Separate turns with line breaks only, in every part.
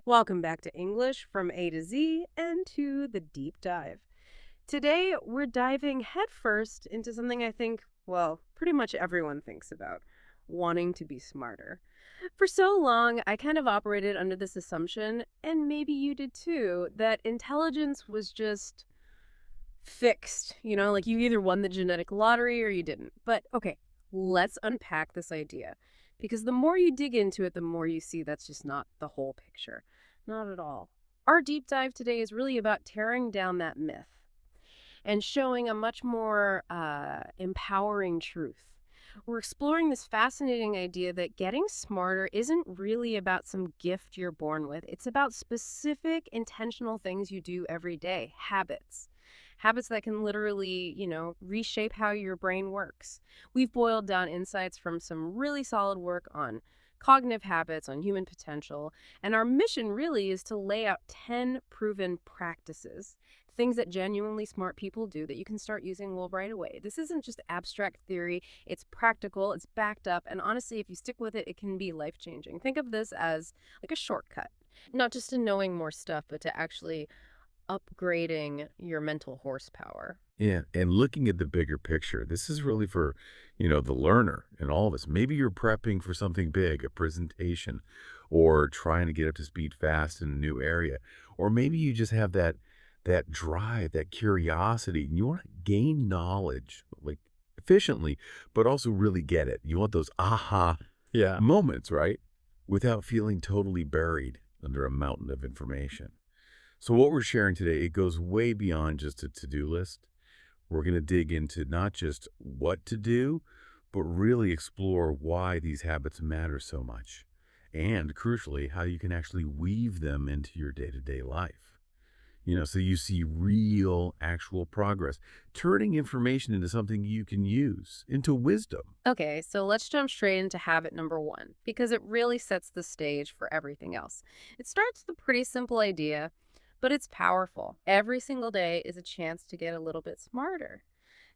Welcome back to English from A to Z and to the deep dive. Today, we're diving headfirst into something I think, well, pretty much everyone thinks about wanting to be smarter. For so long, I kind of operated under this assumption, and maybe you did too, that intelligence was just fixed. Like you either won the genetic lottery or you didn't. But okay, let's unpack this idea. Because the more you dig into it, the more you see that's just not the whole picture. Not at all. Our deep dive today is really about tearing down that myth and showing a much more empowering truth. We're exploring this fascinating idea that getting smarter isn't really about some gift you're born with. It's about specific intentional things you do every day, habits. Habits that can literally, reshape how your brain works. We've boiled down insights from some really solid work on cognitive habits, on human potential, and our mission really is to lay out 10 proven practices, things that genuinely smart people do that you can start using well right away. This isn't just abstract theory, it's practical, it's backed up, and honestly, if you stick with it, it can be life-changing. Think of this as like a shortcut, not just to knowing more stuff, but to actually upgrading your mental horsepower.
Yeah, and looking at the bigger picture, this is really for, the learner and all of us. Maybe you're prepping for something big, a presentation, or trying to get up to speed fast in a new area. Or maybe you just have that drive, that curiosity, and you want to gain knowledge like efficiently, but also really get it. You want those aha
Yeah.
moments, right? Without feeling totally buried under a mountain of information. So what we're sharing today, it goes way beyond just a to-do list. We're going to dig into not just what to do, but really explore why these habits matter so much. And crucially, how you can actually weave them into your day-to-day life. So you see real, actual progress, turning information into something you can use, into wisdom.
Okay, so let's jump straight into habit number one, because it really sets the stage for everything else. It starts with a pretty simple idea, but it's powerful. Every single day is a chance to get a little bit smarter.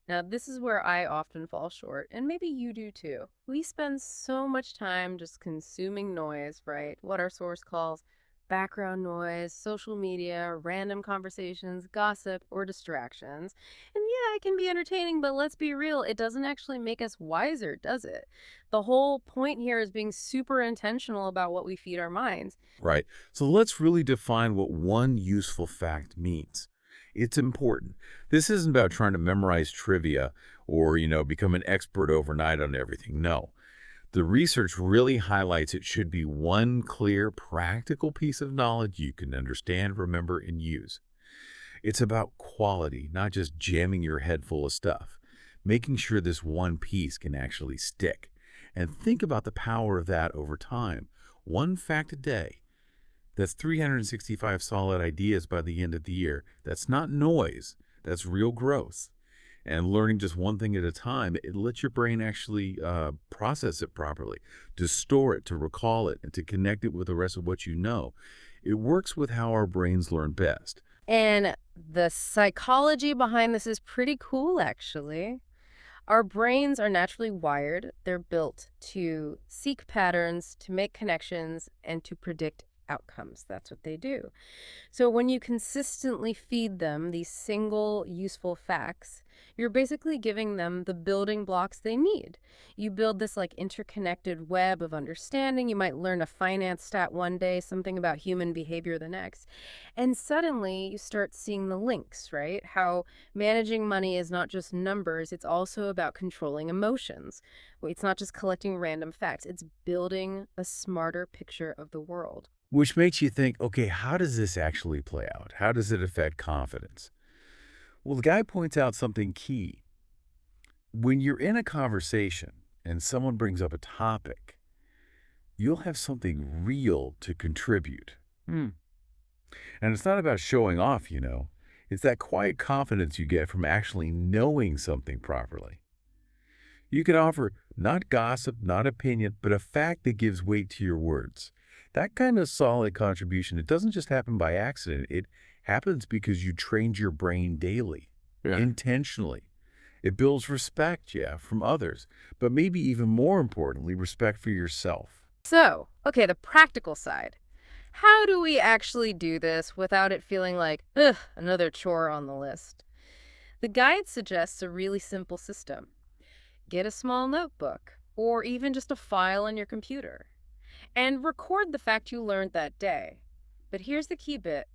Now, this is where I often fall short, and maybe you do too. We spend so much time just consuming noise, right? What our source calls background noise, social media, random conversations, gossip, or distractions. And yeah, it can be entertaining, but let's be real, it doesn't actually make us wiser, does it? The whole point here is being super intentional about what we feed our minds.
Right. So let's really define what one useful fact means. It's important. This isn't about trying to memorize trivia or, become an expert overnight on everything. No. The research really highlights it should be one clear, practical piece of knowledge you can understand, remember, and use. It's about quality, not just jamming your head full of stuff. Making sure this one piece can actually stick. And think about the power of that over time. One fact a day. That's 365 solid ideas by the end of the year. That's not noise. That's real growth. And learning just one thing at a time, it lets your brain actually process it properly, to store it, to recall it, and to connect it with the rest of what you know. It works with how our brains learn best.
And the psychology behind this is pretty cool, actually. Our brains are naturally wired. They're built to seek patterns, to make connections, and to predict outcomes. That's what they do. So when you consistently feed them these single useful facts, you're basically giving them the building blocks they need. You build this like interconnected web of understanding. You might learn a finance stat one day, something about human behavior the next. And suddenly you start seeing the links, right? How managing money is not just numbers, it's also about controlling emotions. It's not just collecting random facts, it's building a smarter picture of the world.
Which makes you think, okay, how does this actually play out? How does it affect confidence? Well, the guy points out something key. When you're in a conversation and someone brings up a topic, you'll have something real to contribute. And it's not about showing off, It's that quiet confidence you get from actually knowing something properly. You can offer not gossip, not opinion, but a fact that gives weight to your words. That kind of solid contribution, it doesn't just happen by accident. It happens because you trained your brain daily, intentionally. It builds respect, from others, but maybe even more importantly, respect for yourself.
So, okay, the practical side. How do we actually do this without it feeling like, ugh, another chore on the list? The guide suggests a really simple system. Get a small notebook, or even just a file on your computer, and record the fact you learned that day. But here's the key bit: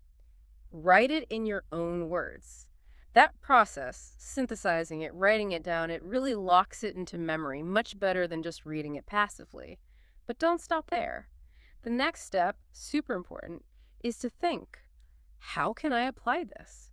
write it in your own words. That process, synthesizing it, writing it down, it really locks it into memory much better than just reading it passively. But don't stop there. The next step, super important, is to think, how can I apply this?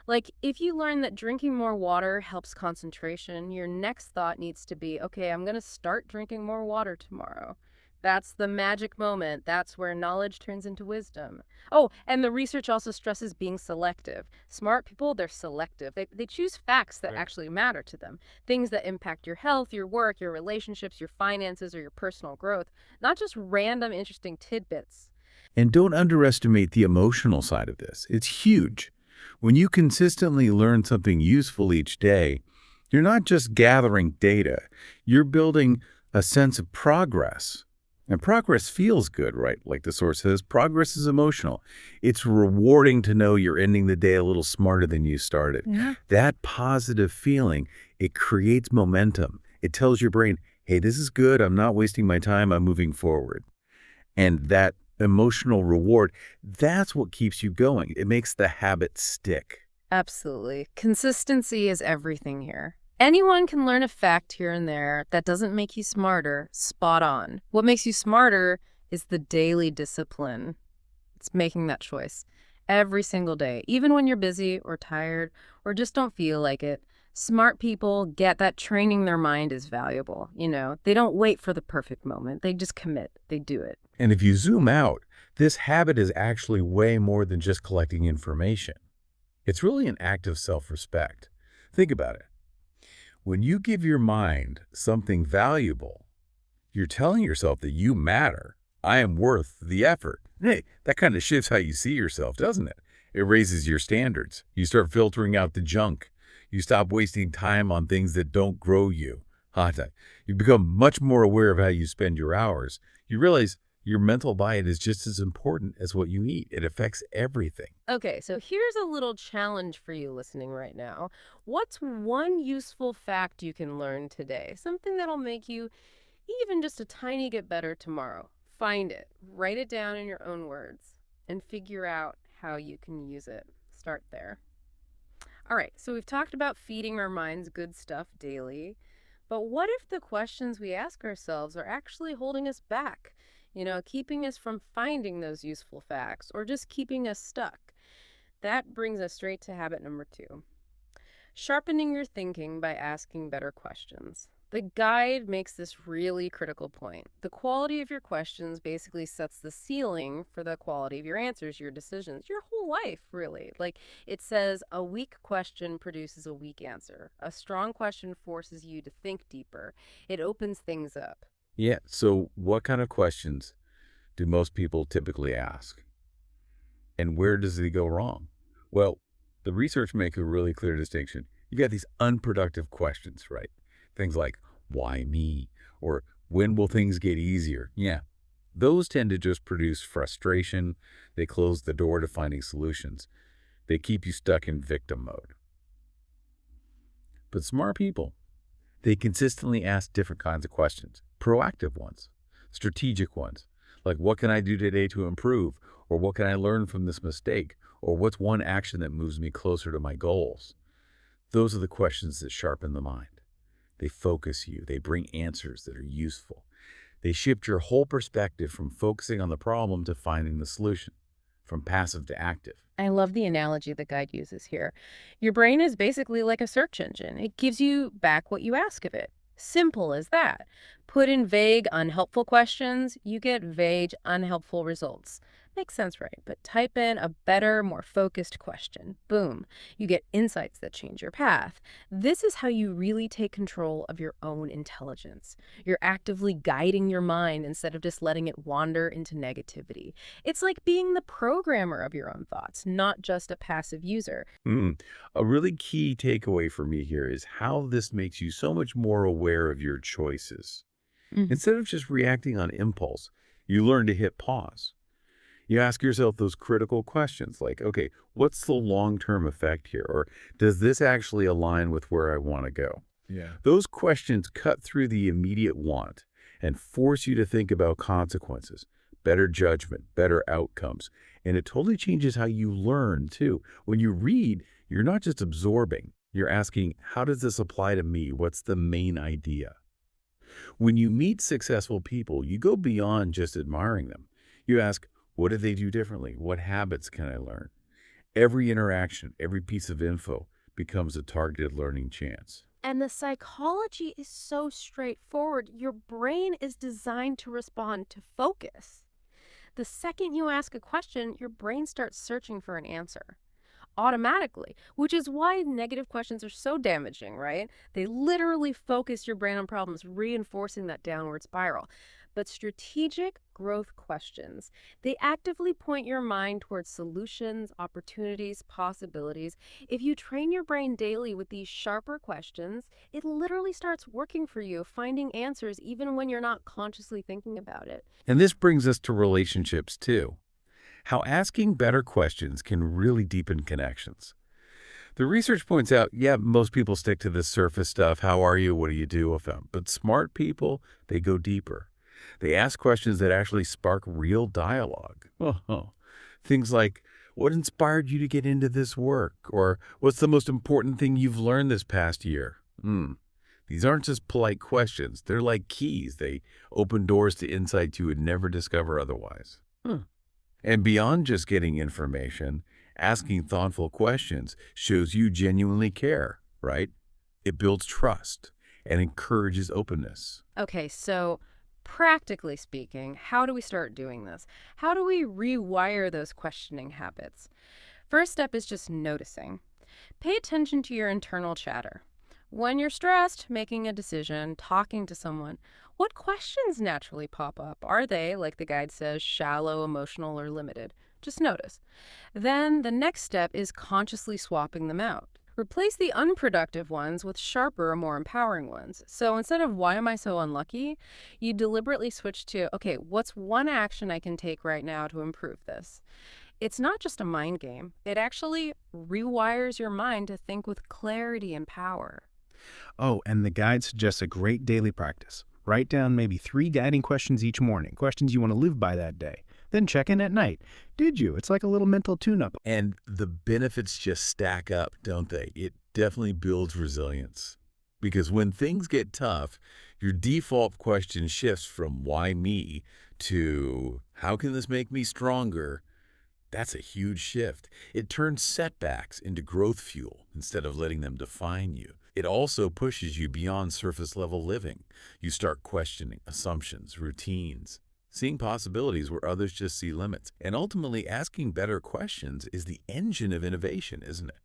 Like, if you learn that drinking more water helps concentration, your next thought needs to be, okay, I'm going to start drinking more water tomorrow. That's the magic moment. That's where knowledge turns into wisdom. Oh, and the research also stresses being selective. Smart people, they're selective. They choose facts that actually matter to them, things that impact your health, your work, your relationships, your finances, or your personal growth, not just random interesting tidbits.
And don't underestimate the emotional side of this. It's huge. When you consistently learn something useful each day, you're not just gathering data, you're building a sense of progress. And progress feels good, right? Like the source says, progress is emotional. It's rewarding to know you're ending the day a little smarter than you started.
Yeah.
That positive feeling, it creates momentum. It tells your brain, hey, this is good. I'm not wasting my time. I'm moving forward. And that emotional reward, that's what keeps you going. It makes the habit stick.
Absolutely. Consistency is everything here. Anyone can learn a fact here and there. That doesn't make you smarter. Spot on. What makes you smarter is the daily discipline. It's making that choice every single day, even when you're busy or tired or just don't feel like it. Smart people get that training their mind is valuable. They don't wait for the perfect moment. They just commit. They do it.
And if you zoom out, this habit is actually way more than just collecting information. It's really an act of self-respect. Think about it. When you give your mind something valuable, you're telling yourself that you matter. I am worth the effort. Hey, that kind of shifts how you see yourself, doesn't it? It raises your standards. You start filtering out the junk. You stop wasting time on things that don't grow you. You become much more aware of how you spend your hours. You realize your mental diet is just as important as what you eat. It affects everything.
Okay, so here's a little challenge for you listening right now. What's one useful fact you can learn today? Something that'll make you even just a tiny bit better tomorrow. Find it, write it down in your own words, and figure out how you can use it. Start there. All right, so we've talked about feeding our minds good stuff daily, but what if the questions we ask ourselves are actually holding us back? Keeping us from finding those useful facts or just keeping us stuck? That brings us straight to habit number 2. Sharpening your thinking by asking better questions. The guide makes this really critical point. The quality of your questions basically sets the ceiling for the quality of your answers, your decisions, your whole life, really. Like it says, a weak question produces a weak answer. A strong question forces you to think deeper. It opens things up.
Yeah, so what kind of questions do most people typically ask? And where does it go wrong? Well, the research makes a really clear distinction. You got these unproductive questions, right? Things like, why me? Or when will things get easier? Yeah, those tend to just produce frustration. They close the door to finding solutions. They keep you stuck in victim mode. But smart people, they consistently ask different kinds of questions, proactive ones, strategic ones, like what can I do today to improve? Or what can I learn from this mistake? Or what's one action that moves me closer to my goals? Those are the questions that sharpen the mind. They focus you. They bring answers that are useful. They shift your whole perspective from focusing on the problem to finding the solution, from passive to active.
I love the analogy the guide uses here. Your brain is basically like a search engine. It gives you back what you ask of it. Simple as that. Put in vague, unhelpful questions, you get vague, unhelpful results. Makes sense, right? But type in a better, more focused question. Boom. You get insights that change your path. This is how you really take control of your own intelligence. You're actively guiding your mind instead of just letting it wander into negativity. It's like being the programmer of your own thoughts, not just a passive user.
Mm. A really key takeaway for me here is how this makes you so much more aware of your choices.
Mhm.
Instead of just reacting on impulse, you learn to hit pause. You ask yourself those critical questions like, okay, what's the long-term effect here? Or does this actually align with where I want to go?
Yeah.
Those questions cut through the immediate want and force you to think about consequences, better judgment, better outcomes. And it totally changes how you learn, too. When you read, you're not just absorbing. You're asking, how does this apply to me? What's the main idea? When you meet successful people, you go beyond just admiring them. You ask, what do they do differently? What habits can I learn? Every interaction, every piece of info becomes a targeted learning chance.
And the psychology is so straightforward. Your brain is designed to respond to focus. The second you ask a question, your brain starts searching for an answer automatically, which is why negative questions are so damaging, right? They literally focus your brain on problems, reinforcing that downward spiral. But strategic growth questions, they actively point your mind towards solutions, opportunities, possibilities. If you train your brain daily with these sharper questions, it literally starts working for you, finding answers even when you're not consciously thinking about it.
And this brings us to relationships, too. How asking better questions can really deepen connections. The research points out, yeah, most people stick to this surface stuff. How are you? What do you do with them? But smart people, they go deeper. They ask questions that actually spark real dialogue. Things like, what inspired you to get into this work? Or what's the most important thing you've learned this past year? These aren't just polite questions. They're like keys. They open doors to insights you would never discover otherwise. And beyond just getting information, asking thoughtful questions shows you genuinely care, right? It builds trust and encourages openness.
Okay, so practically speaking, how do we start doing this? How do we rewire those questioning habits? First step is just noticing. Pay attention to your internal chatter. When you're stressed, making a decision, talking to someone, what questions naturally pop up? Are they, like the guide says, shallow, emotional, or limited? Just notice. Then the next step is consciously swapping them out. Replace the unproductive ones with sharper, more empowering ones. So instead of why am I so unlucky, you deliberately switch to, okay, what's one action I can take right now to improve this? It's not just a mind game. It actually rewires your mind to think with clarity and power.
Oh, and the guide suggests a great daily practice. Write down maybe 3 guiding questions each morning, questions you want to live by that day. Then check in at night. Did you? It's like a little mental tune-up.
And the benefits just stack up, don't they? It definitely builds resilience. Because when things get tough, your default question shifts from why me to how can this make me stronger? That's a huge shift. It turns setbacks into growth fuel instead of letting them define you. It also pushes you beyond surface level living. You start questioning assumptions, routines, seeing possibilities where others just see limits. And ultimately, asking better questions is the engine of innovation, isn't it?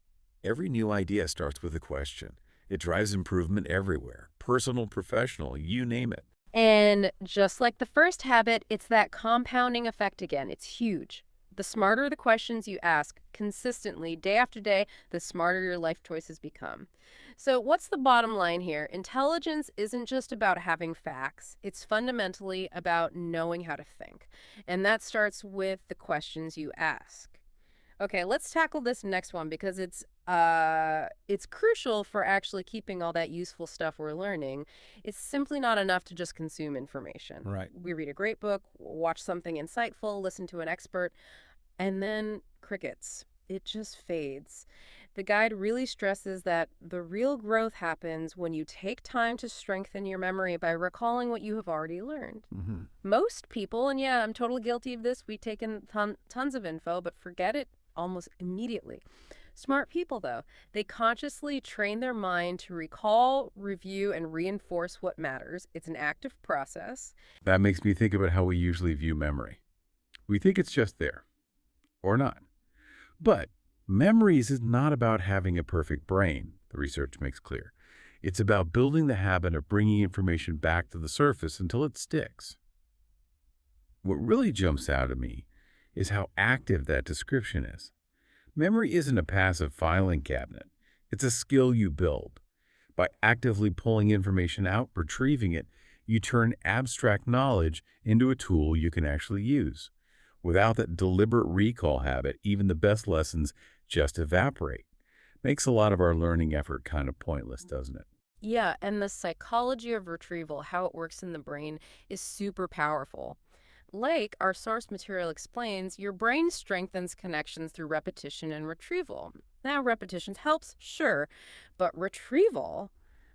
Every new idea starts with a question. It drives improvement everywhere, personal, professional, you name it.
And just like the first habit, it's that compounding effect again. It's huge. The smarter the questions you ask consistently, day after day, the smarter your life choices become. So what's the bottom line here? Intelligence isn't just about having facts. It's fundamentally about knowing how to think. And that starts with the questions you ask. Okay, let's tackle this next one because it's crucial for actually keeping all that useful stuff we're learning. It's simply not enough to just consume information.
Right.
We read a great book, watch something insightful, listen to an expert, and then crickets. It just fades. The guide really stresses that the real growth happens when you take time to strengthen your memory by recalling what you have already learned. Most people, and yeah, I'm totally guilty of this, we take in tons of info, but forget it almost immediately. Smart people, though, they consciously train their mind to recall, review, and reinforce what matters. It's an active process.
That makes me think about how we usually view memory. We think it's just there, or not. But memories is not about having a perfect brain, the research makes clear. It's about building the habit of bringing information back to the surface until it sticks. What really jumps out at me is how active that description is. Memory isn't a passive filing cabinet. It's a skill you build. By actively pulling information out, retrieving it, you turn abstract knowledge into a tool you can actually use. Without that deliberate recall habit, even the best lessons just evaporate. Makes a lot of our learning effort kind of pointless, doesn't it?
Yeah, and the psychology of retrieval, how it works in the brain, is super powerful. Like our source material explains, your brain strengthens connections through repetition and retrieval. Now, repetition helps, sure, but retrieval,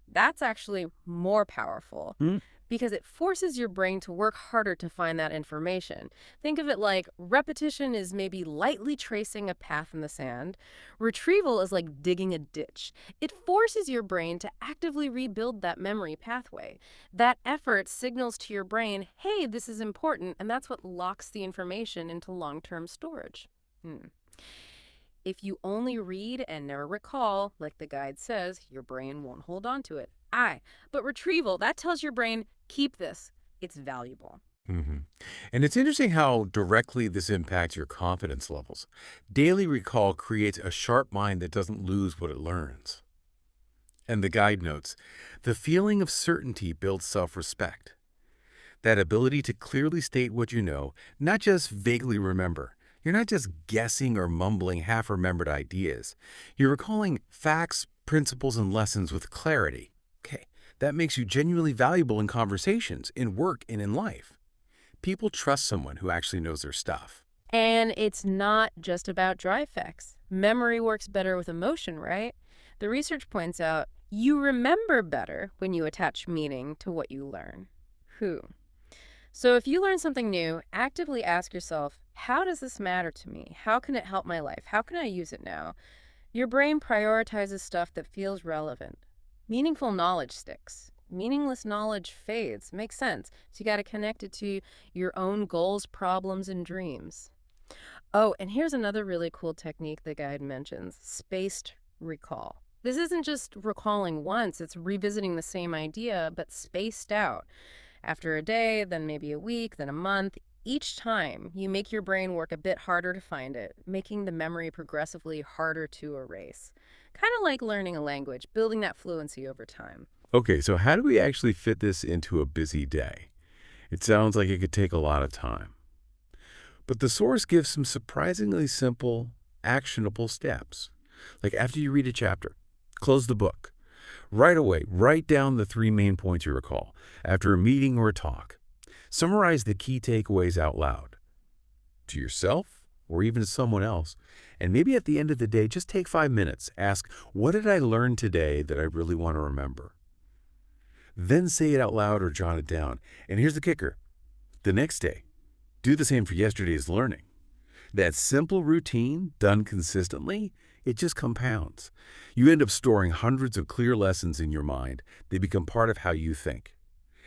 that's actually more powerful
Hmm?
because it forces your brain to work harder to find that information. Think of it like repetition is maybe lightly tracing a path in the sand. Retrieval is like digging a ditch. It forces your brain to actively rebuild that memory pathway. That effort signals to your brain, hey, this is important, and that's what locks the information into long-term storage. Hmm. If you only read and never recall, like the guide says, your brain won't hold on to it. But retrieval, that tells your brain, keep this. It's valuable.
hmm And it's interesting how directly this impacts your confidence levels. Daily recall creates a sharp mind that doesn't lose what it learns. And the guide notes, the feeling of certainty builds self-respect. That ability to clearly state what you know, not just vaguely remember. You're not just guessing or mumbling half-remembered ideas. You're recalling facts, principles, and lessons with clarity. Okay, that makes you genuinely valuable in conversations, in work, and in life. People trust someone who actually knows their stuff.
And it's not just about dry facts. Memory works better with emotion, right? The research points out you remember better when you attach meaning to what you learn. Who? So if you learn something new, actively ask yourself, how does this matter to me? How can it help my life? How can I use it now? Your brain prioritizes stuff that feels relevant. Meaningful knowledge sticks. Meaningless knowledge fades. Makes sense. So you got to connect it to your own goals, problems, and dreams. Oh, and here's another really cool technique the guide mentions, spaced recall. This isn't just recalling once, it's revisiting the same idea, but spaced out. After a day, then maybe a week, then a month. Each time, you make your brain work a bit harder to find it, making the memory progressively harder to erase. Kind of like learning a language, building that fluency over time.
Okay, so how do we actually fit this into a busy day? It sounds like it could take a lot of time. But the source gives some surprisingly simple, actionable steps. Like after you read a chapter, close the book. Right away, write down the three main points you recall. After a meeting or a talk, summarize the key takeaways out loud to yourself or even to someone else. And maybe at the end of the day, just take 5 minutes. Ask, what did I learn today that I really want to remember? Then say it out loud or jot it down. And here's the kicker. The next day, do the same for yesterday's learning. That simple routine, done consistently, it just compounds. You end up storing hundreds of clear lessons in your mind. They become part of how you think.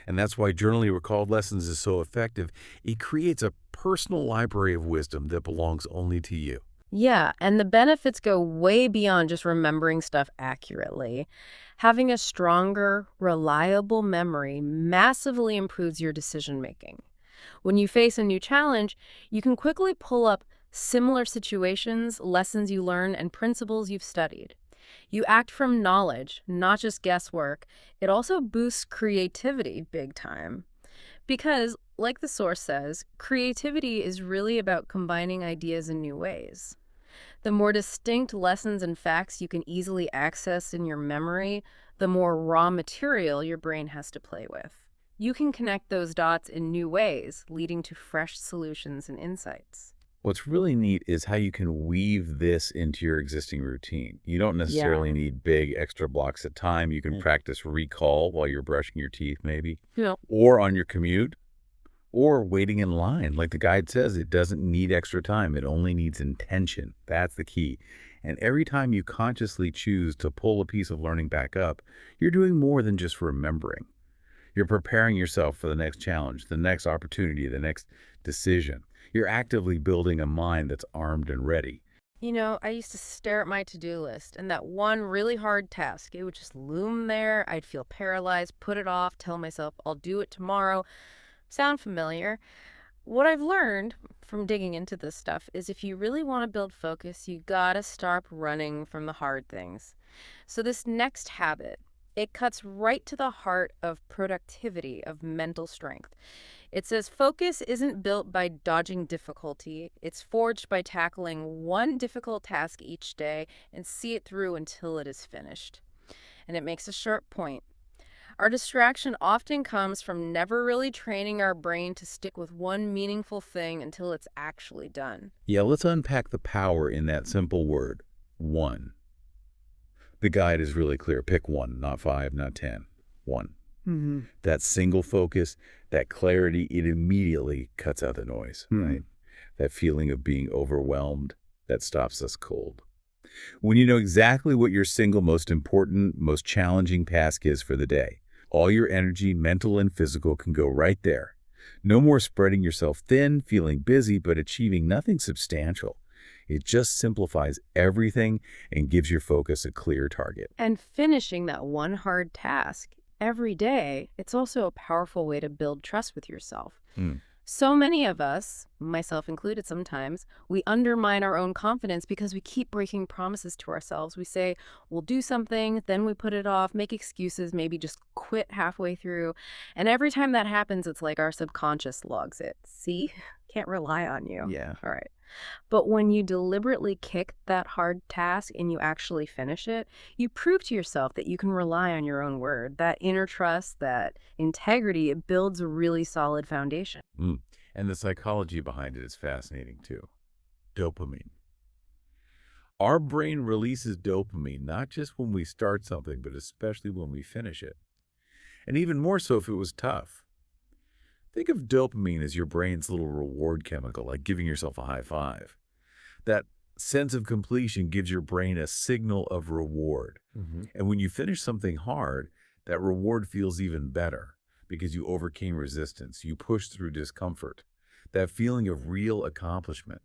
And that's why journaling recalled lessons is so effective. It creates a personal library of wisdom that belongs only to you.
Yeah, and the benefits go way beyond just remembering stuff accurately. Having a stronger, reliable memory massively improves your decision making. When you face a new challenge, you can quickly pull up similar situations, lessons you learn, and principles you've studied. You act from knowledge, not just guesswork. It also boosts creativity big time. Because, like the source says, creativity is really about combining ideas in new ways. The more distinct lessons and facts you can easily access in your memory, the more raw material your brain has to play with. You can connect those dots in new ways, leading to fresh solutions and insights.
What's really neat is how you can weave this into your existing routine. You don't
Yeah.
necessarily need big extra blocks of time. You can practice recall while you're brushing your teeth, maybe,
Yeah.
or on your commute, or waiting in line. Like the guide says, it doesn't need extra time. It only needs intention. That's the key. And every time you consciously choose to pull a piece of learning back up, you're doing more than just remembering. You're preparing yourself for the next challenge, the next opportunity, the next decision. You're actively building a mind that's armed and ready.
You know, I used to stare at my to-do list, and that one really hard task, it would just loom there. I'd feel paralyzed, put it off, tell myself I'll do it tomorrow. Sound familiar? What I've learned from digging into this stuff is if you really want to build focus, you gotta stop running from the hard things. So this next habit, it cuts right to the heart of productivity, of mental strength. It says focus isn't built by dodging difficulty. It's forged by tackling one difficult task each day and see it through until it is finished. And it makes a sharp point. Our distraction often comes from never really training our brain to stick with one meaningful thing until it's actually done.
Yeah, let's unpack the power in that simple word, one. The guide is really clear. Pick one, not five, not 10. One.
Mm-hmm.
That single focus, that clarity, it immediately cuts out the noise, right? That feeling of being overwhelmed, that stops us cold. When you know exactly what your single most important, most challenging task is for the day, all your energy, mental and physical, can go right there. No more spreading yourself thin, feeling busy, but achieving nothing substantial. It just simplifies everything and gives your focus a clear target.
And finishing that one hard task every day, it's also a powerful way to build trust with yourself.
Mm.
So many of us, myself included sometimes, we undermine our own confidence because we keep breaking promises to ourselves. We say, we'll do something, then we put it off, make excuses, maybe just quit halfway through. And every time that happens, it's like our subconscious logs it. See? Can't rely on you.
Yeah.
All right. But when you deliberately kick that hard task and you actually finish it, you prove to yourself that you can rely on your own word. That inner trust, that integrity, it builds a really solid foundation.
Mm. And the psychology behind it is fascinating too. Dopamine. Our brain releases dopamine not just when we start something, but especially when we finish it. And even more so if it was tough. Think of dopamine as your brain's little reward chemical, like giving yourself a high five. That sense of completion gives your brain a signal of reward. And when you finish something hard, that reward feels even better because you overcame resistance, you pushed through discomfort. That feeling of real accomplishment.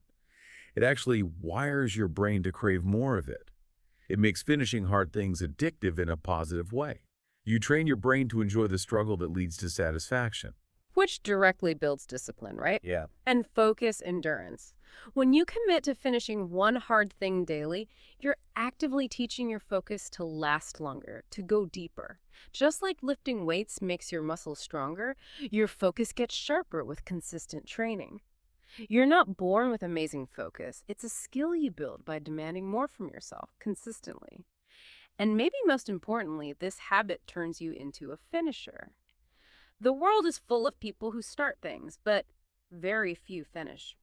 It actually wires your brain to crave more of it. It makes finishing hard things addictive in a positive way. You train your brain to enjoy the struggle that leads to satisfaction.
Which directly builds discipline, right?
Yeah.
And focus endurance. When you commit to finishing one hard thing daily, you're actively teaching your focus to last longer, to go deeper. Just like lifting weights makes your muscles stronger, your focus gets sharper with consistent training. You're not born with amazing focus. It's a skill you build by demanding more from yourself consistently. And maybe most importantly, this habit turns you into a finisher. The world is full of people who start things, but very few finish.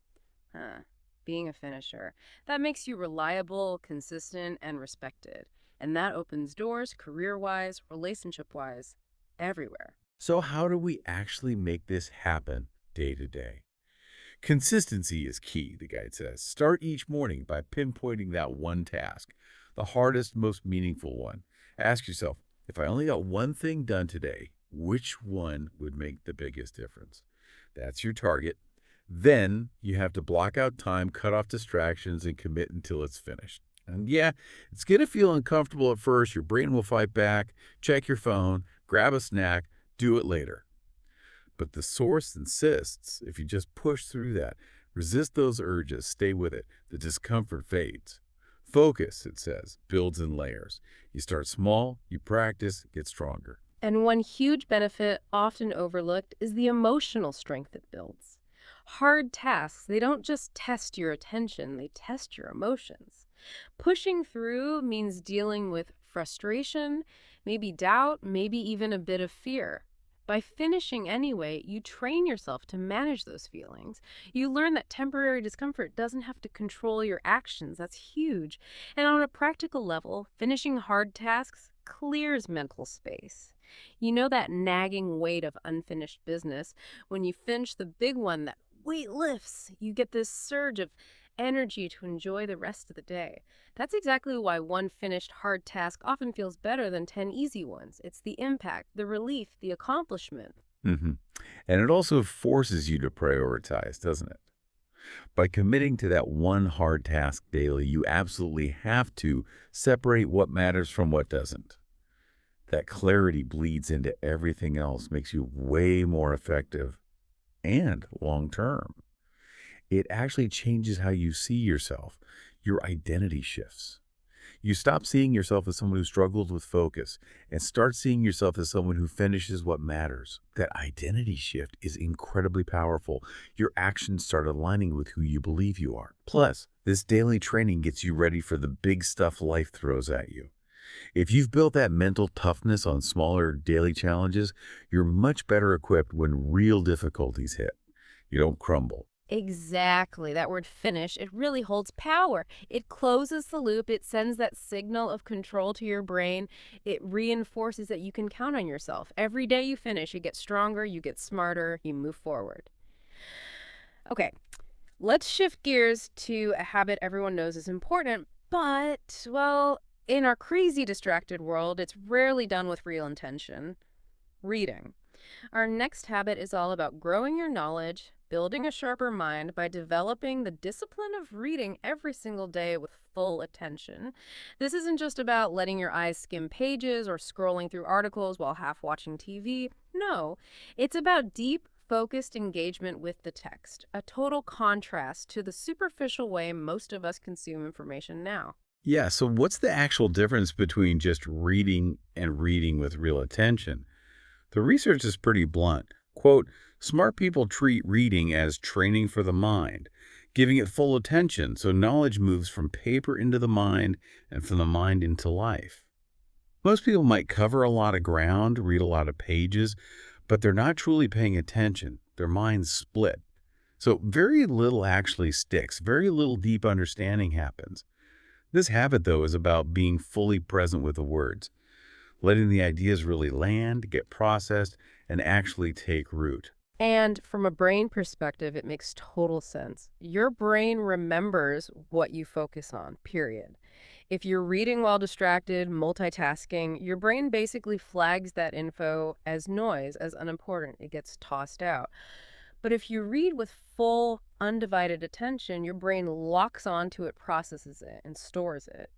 Being a finisher, that makes you reliable, consistent, and respected. And that opens doors career-wise, relationship-wise, everywhere.
So how do we actually make this happen day to day? Consistency is key, the guide says. Start each morning by pinpointing that one task, the hardest, most meaningful one. Ask yourself, if I only got one thing done today, which one would make the biggest difference? That's your target. Then you have to block out time, cut off distractions, and commit until it's finished. And yeah, it's going to feel uncomfortable at first. Your brain will fight back. Check your phone, grab a snack, do it later. But the source insists if you just push through that, resist those urges, stay with it, the discomfort fades. Focus, it says, builds in layers. You start small, you practice, get stronger.
And one huge benefit, often overlooked, is the emotional strength it builds. Hard tasks, they don't just test your attention, they test your emotions. Pushing through means dealing with frustration, maybe doubt, maybe even a bit of fear. By finishing anyway, you train yourself to manage those feelings. You learn that temporary discomfort doesn't have to control your actions. That's huge. And on a practical level, finishing hard tasks clears mental space. You know that nagging weight of unfinished business. When you finish the big one, that weight lifts. You get this surge of energy to enjoy the rest of the day. That's exactly why one finished hard task often feels better than 10 easy ones. It's the impact, the relief, the accomplishment.
And it also forces you to prioritize, doesn't it? By committing to that one hard task daily, you absolutely have to separate what matters from what doesn't. That clarity bleeds into everything else, makes you way more effective and long-term. It actually changes how you see yourself. Your identity shifts. You stop seeing yourself as someone who struggles with focus and start seeing yourself as someone who finishes what matters. That identity shift is incredibly powerful. Your actions start aligning with who you believe you are. Plus, this daily training gets you ready for the big stuff life throws at you. If you've built that mental toughness on smaller daily challenges, you're much better equipped when real difficulties hit. You don't crumble.
Exactly. That word finish, it really holds power. It closes the loop. It sends that signal of control to your brain. It reinforces that you can count on yourself. Every day you finish, you get stronger, you get smarter, you move forward. Okay, let's shift gears to a habit everyone knows is important, but, well, in our crazy distracted world, it's rarely done with real intention. Reading. Our next habit is all about growing your knowledge, building a sharper mind by developing the discipline of reading every single day with full attention. This isn't just about letting your eyes skim pages or scrolling through articles while half watching TV. No, it's about deep, focused engagement with the text, a total contrast to the superficial way most of us consume information now.
Yeah, so what's the actual difference between just reading and reading with real attention? The research is pretty blunt. Quote, smart people treat reading as training for the mind, giving it full attention so knowledge moves from paper into the mind and from the mind into life. Most people might cover a lot of ground, read a lot of pages, but they're not truly paying attention. Their minds split. So very little actually sticks. Very little deep understanding happens. This habit, though, is about being fully present with the words, letting the ideas really land, get processed, and actually take root.
And from a brain perspective, it makes total sense. Your brain remembers what you focus on, period. If you're reading while distracted, multitasking, your brain basically flags that info as noise, as unimportant. It gets tossed out. But if you read with full, undivided attention, your brain locks onto it, processes it, and stores it.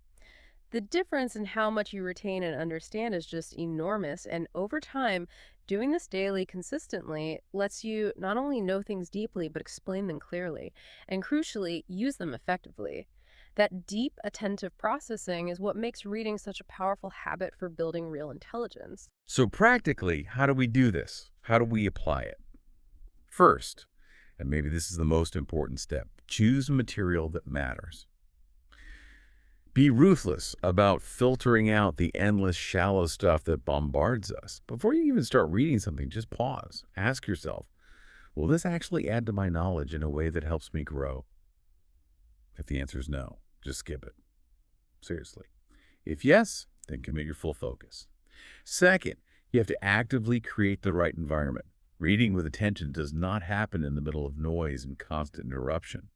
The difference in how much you retain and understand is just enormous, and over time, doing this daily consistently lets you not only know things deeply, but explain them clearly, and crucially, use them effectively. That deep, attentive processing is what makes reading such a powerful habit for building real intelligence.
So practically, how do we do this? How do we apply it? First, and maybe this is the most important step, choose material that matters. Be ruthless about filtering out the endless, shallow stuff that bombards us. Before you even start reading something, just pause. Ask yourself, will this actually add to my knowledge in a way that helps me grow? If the answer is no, just skip it. Seriously. If yes, then commit your full focus. Second, you have to actively create the right environment. Reading with attention does not happen in the middle of noise and constant interruption.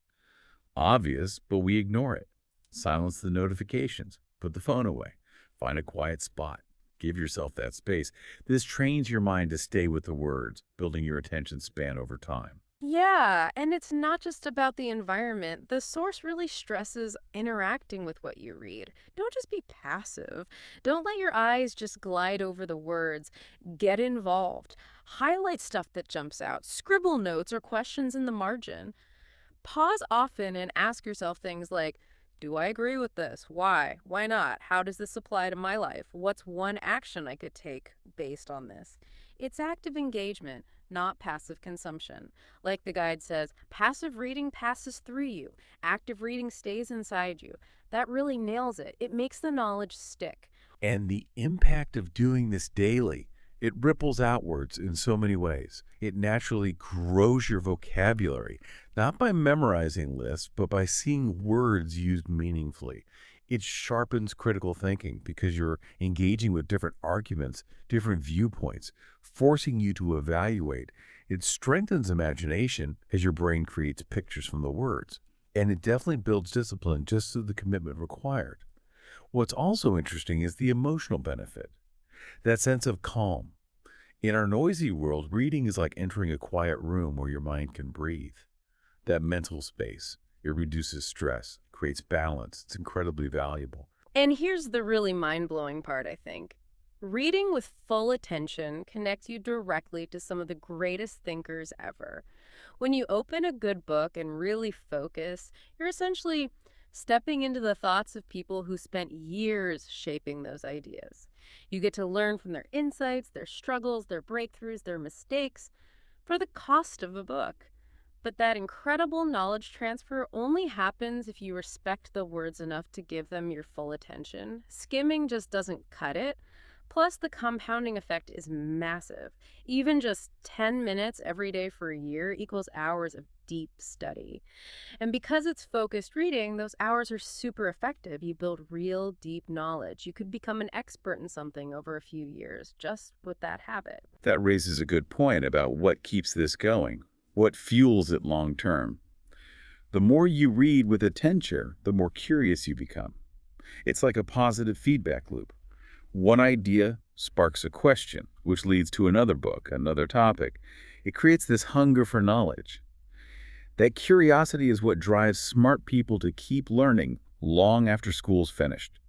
Obvious, but we ignore it. Silence the notifications. Put the phone away. Find a quiet spot. Give yourself that space. This trains your mind to stay with the words, building your attention span over time.
Yeah, and it's not just about the environment. The source really stresses interacting with what you read. Don't just be passive. Don't let your eyes just glide over the words. Get involved. Highlight stuff that jumps out. Scribble notes or questions in the margin. Pause often and ask yourself things like, do I agree with this? Why? Why not? How does this apply to my life? What's one action I could take based on this? It's active engagement, not passive consumption. Like the guide says, passive reading passes through you. Active reading stays inside you. That really nails it. It makes the knowledge stick.
And the impact of doing this daily, it ripples outwards in so many ways. It naturally grows your vocabulary, not by memorizing lists, but by seeing words used meaningfully. It sharpens critical thinking because you're engaging with different arguments, different viewpoints, forcing you to evaluate. It strengthens imagination as your brain creates pictures from the words. And it definitely builds discipline just through the commitment required. What's also interesting is the emotional benefit, that sense of calm. In our noisy world, reading is like entering a quiet room where your mind can breathe. That mental space, it reduces stress, creates balance. It's incredibly valuable.
And here's the really mind-blowing part, I think. Reading with full attention connects you directly to some of the greatest thinkers ever. When you open a good book and really focus, you're essentially stepping into the thoughts of people who spent years shaping those ideas. You get to learn from their insights, their struggles, their breakthroughs, their mistakes, for the cost of a book. But that incredible knowledge transfer only happens if you respect the words enough to give them your full attention. Skimming just doesn't cut it. Plus, the compounding effect is massive. Even just 10 minutes every day for a year equals hours of deep study. And because it's focused reading, those hours are super effective. You build real deep knowledge. You could become an expert in something over a few years just with that habit.
That raises a good point about what keeps this going, what fuels it long term. The more you read with attention, the more curious you become. It's like a positive feedback loop. One idea sparks a question, which leads to another book, another topic. It creates this hunger for knowledge. That curiosity is what drives smart people to keep learning long after school's finished.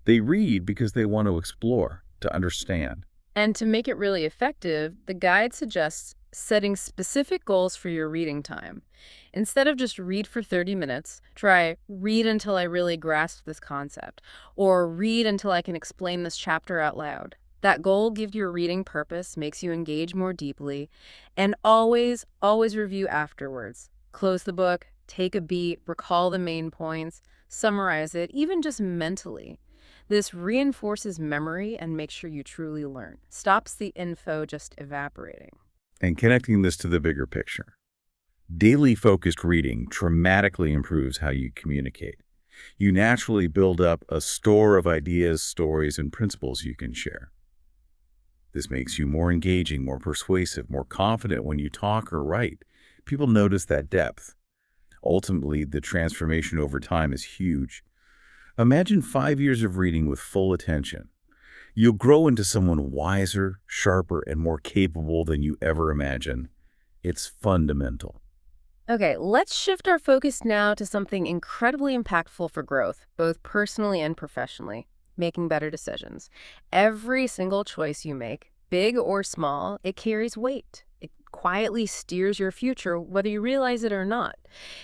They read because they want to explore, to understand.
And to make it really effective, the guide suggests setting specific goals for your reading time. Instead of just read for 30 minutes, try read until I really grasp this concept, or read until I can explain this chapter out loud. That goal gives your reading purpose, makes you engage more deeply, and always, always review afterwards. Close the book, take a beat, recall the main points, summarize it, even just mentally. This reinforces memory and makes sure you truly learn. Stops the info just evaporating.
And connecting this to the bigger picture. Daily focused reading dramatically improves how you communicate. You naturally build up a store of ideas, stories, and principles you can share. This makes you more engaging, more persuasive, more confident when you talk or write. People notice that depth. Ultimately, the transformation over time is huge. Imagine 5 years of reading with full attention. You'll grow into someone wiser, sharper, and more capable than you ever imagined. It's fundamental.
Okay, let's shift our focus now to something incredibly impactful for growth, both personally and professionally, making better decisions. Every single choice you make, big or small, it carries weight. It quietly steers your future, whether you realize it or not.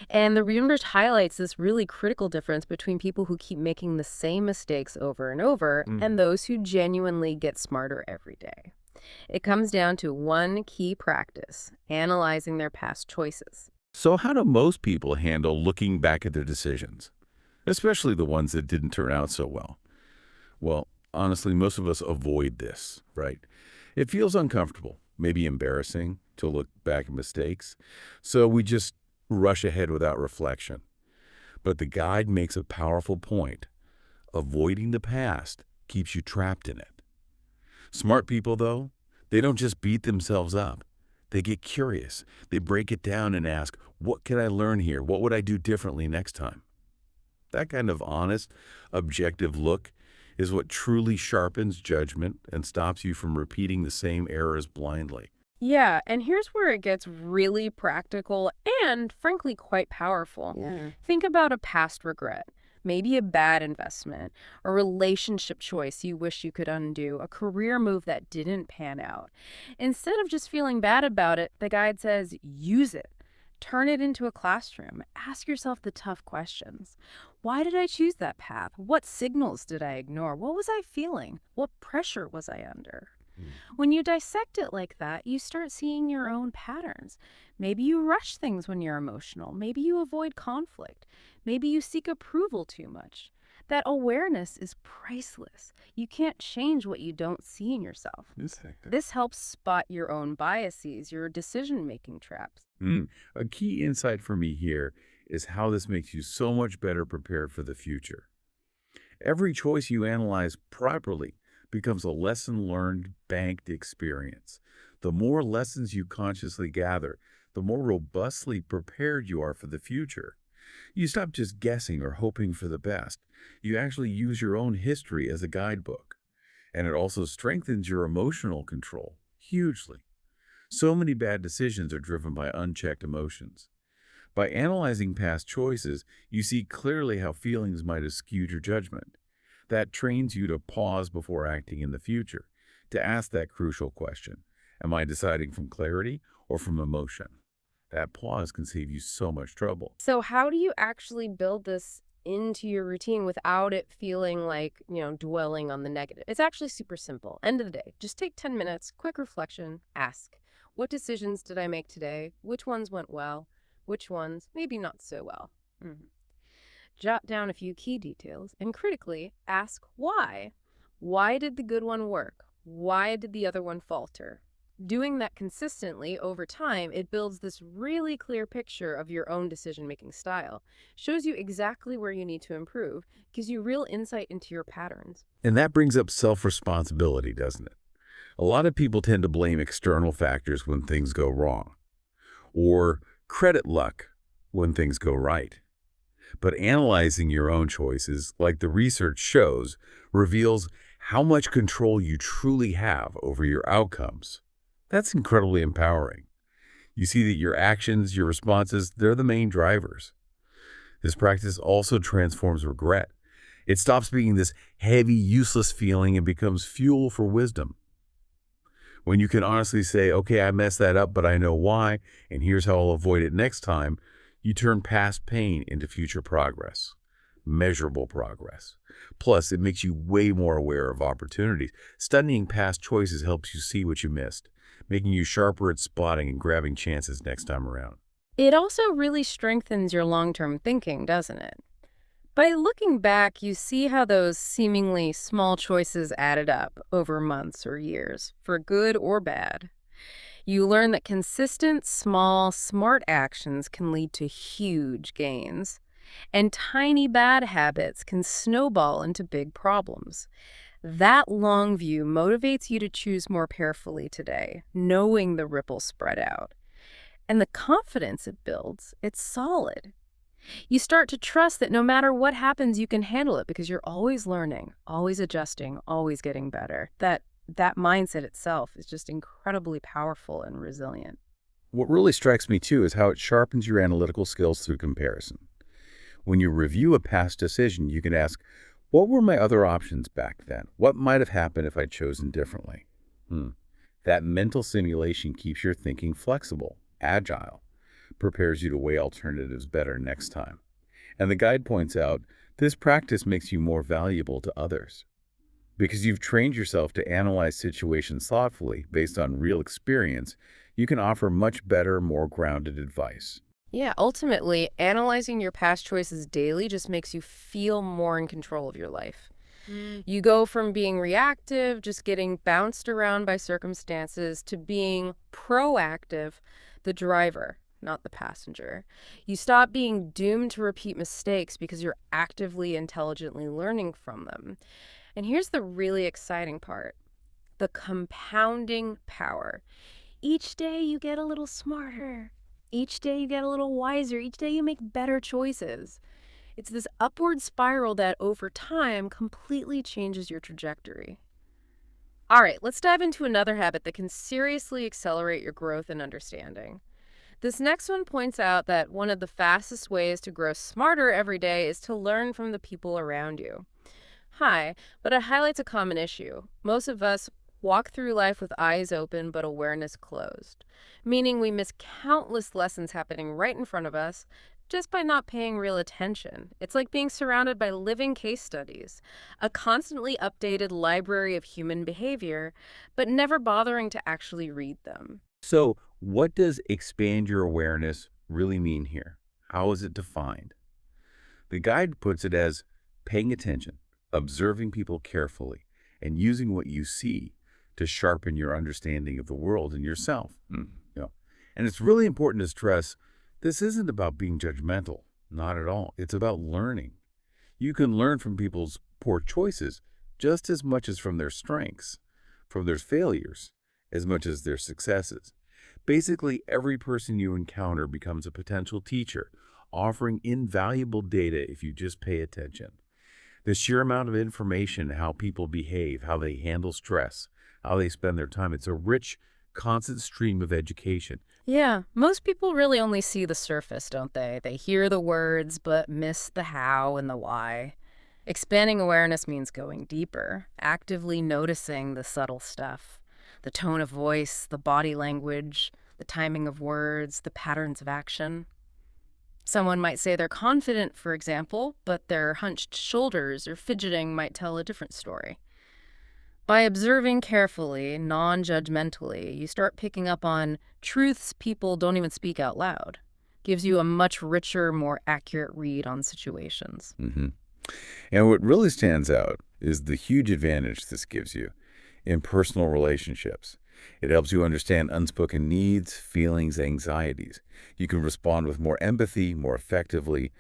And the research highlights this really critical difference between people who keep making the same mistakes over and over and those who genuinely get smarter every day. It comes down to one key practice: analyzing their past choices.
So how do most people handle looking back at their decisions, especially the ones that didn't turn out so well? Well, honestly, most of us avoid this, right? It feels uncomfortable, maybe embarrassing to look back at mistakes, so we just rush ahead without reflection. But the guide makes a powerful point. Avoiding the past keeps you trapped in it. Smart people, though, they don't just beat themselves up. They get curious. They break it down and ask, what can I learn here? What would I do differently next time? That kind of honest, objective look is what truly sharpens judgment and stops you from repeating the same errors blindly.
Yeah, and here's where it gets really practical and, frankly, quite powerful. Think about a past regret. Maybe a bad investment, a relationship choice you wish you could undo, a career move that didn't pan out. Instead of just feeling bad about it, the guide says, use it. Turn it into a classroom. Ask yourself the tough questions. Why did I choose that path? What signals did I ignore? What was I feeling? What pressure was I under? When you dissect it like that, you start seeing your own patterns. Maybe you rush things when you're emotional. Maybe you avoid conflict. Maybe you seek approval too much. That awareness is priceless. You can't change what you don't see in yourself. This helps spot your own biases, your decision-making traps.
A key insight for me here is how this makes you so much better prepared for the future. Every choice you analyze properly becomes a lesson learned, banked experience. The more lessons you consciously gather, the more robustly prepared you are for the future. You stop just guessing or hoping for the best. You actually use your own history as a guidebook. And it also strengthens your emotional control hugely. So many bad decisions are driven by unchecked emotions. By analyzing past choices, you see clearly how feelings might have skewed your judgment. That trains you to pause before acting in the future, to ask that crucial question: am I deciding from clarity or from emotion? That pause can save you so much trouble.
So how do you actually build this into your routine without it feeling like, dwelling on the negative. It's actually super simple. End of the day, just take 10 minutes, quick reflection, ask, what decisions did I make today? Which ones went well? Which ones maybe not so well? Jot down a few key details and critically ask why. Why did the good one work? Why did the other one falter? Doing that consistently over time, it builds this really clear picture of your own decision-making style. Shows you exactly where you need to improve, gives you real insight into your patterns.
And that brings up self-responsibility, doesn't it? A lot of people tend to blame external factors when things go wrong, or credit luck when things go right. But analyzing your own choices, like the research shows, reveals how much control you truly have over your outcomes. That's incredibly empowering. You see that your actions, your responses, they're the main drivers. This practice also transforms regret. It stops being this heavy, useless feeling and becomes fuel for wisdom. When you can honestly say, okay, I messed that up, but I know why, and here's how I'll avoid it next time, you turn past pain into future progress, measurable progress. Plus, it makes you way more aware of opportunities. Studying past choices helps you see what you missed, making you sharper at spotting and grabbing chances next time around.
It also really strengthens your long-term thinking, doesn't it? By looking back, you see how those seemingly small choices added up over months or years, for good or bad. You learn that consistent, small, smart actions can lead to huge gains, and tiny bad habits can snowball into big problems. That long view motivates you to choose more carefully today, knowing the ripples spread out. And the confidence it builds, it's solid. You start to trust that no matter what happens, you can handle it because you're always learning, always adjusting, always getting better. That mindset itself is just incredibly powerful and resilient.
What really strikes me, too, is how it sharpens your analytical skills through comparison. When you review a past decision, you can ask, what were my other options back then? What might have happened if I'd chosen differently? That mental simulation keeps your thinking flexible, agile, prepares you to weigh alternatives better next time. And the guide points out, this practice makes you more valuable to others. Because you've trained yourself to analyze situations thoughtfully based on real experience, you can offer much better, more grounded advice.
Yeah, ultimately, analyzing your past choices daily just makes you feel more in control of your life. You go from being reactive, just getting bounced around by circumstances, to being proactive, the driver, not the passenger. You stop being doomed to repeat mistakes because you're actively, intelligently learning from them. And here's the really exciting part, the compounding power. Each day you get a little smarter. Each day you get a little wiser. Each day you make better choices. It's this upward spiral that over time completely changes your trajectory. All right, let's dive into another habit that can seriously accelerate your growth and understanding. This next one points out that one of the fastest ways to grow smarter every day is to learn from the people around you. But it highlights a common issue. Most of us walk through life with eyes open but awareness closed, meaning we miss countless lessons happening right in front of us just by not paying real attention. It's like being surrounded by living case studies, a constantly updated library of human behavior, but never bothering to actually read them.
So, what does expand your awareness really mean here? How is it defined? The guide puts it as paying attention, observing people carefully, and using what you see to sharpen your understanding of the world and yourself. And it's really important to stress, this isn't about being judgmental, not at all. It's about learning. You can learn from people's poor choices just as much as from their strengths, from their failures, as much as their successes. Basically, every person you encounter becomes a potential teacher, offering invaluable data if you just pay attention. The sheer amount of information, how people behave, how they handle stress, how they spend their time, it's a rich, constant stream of education.
Yeah, most people really only see the surface, don't they? They hear the words, but miss the how and the why. Expanding awareness means going deeper, actively noticing the subtle stuff, the tone of voice, the body language, the timing of words, the patterns of action. Someone might say they're confident, for example, but their hunched shoulders or fidgeting might tell a different story. By observing carefully, non-judgmentally, you start picking up on truths people don't even speak out loud. Gives you a much richer, more accurate read on situations.
Hmm. And what really stands out is the huge advantage this gives you in personal relationships. It helps you understand unspoken needs, feelings, anxieties. You can respond with more empathy, more effectively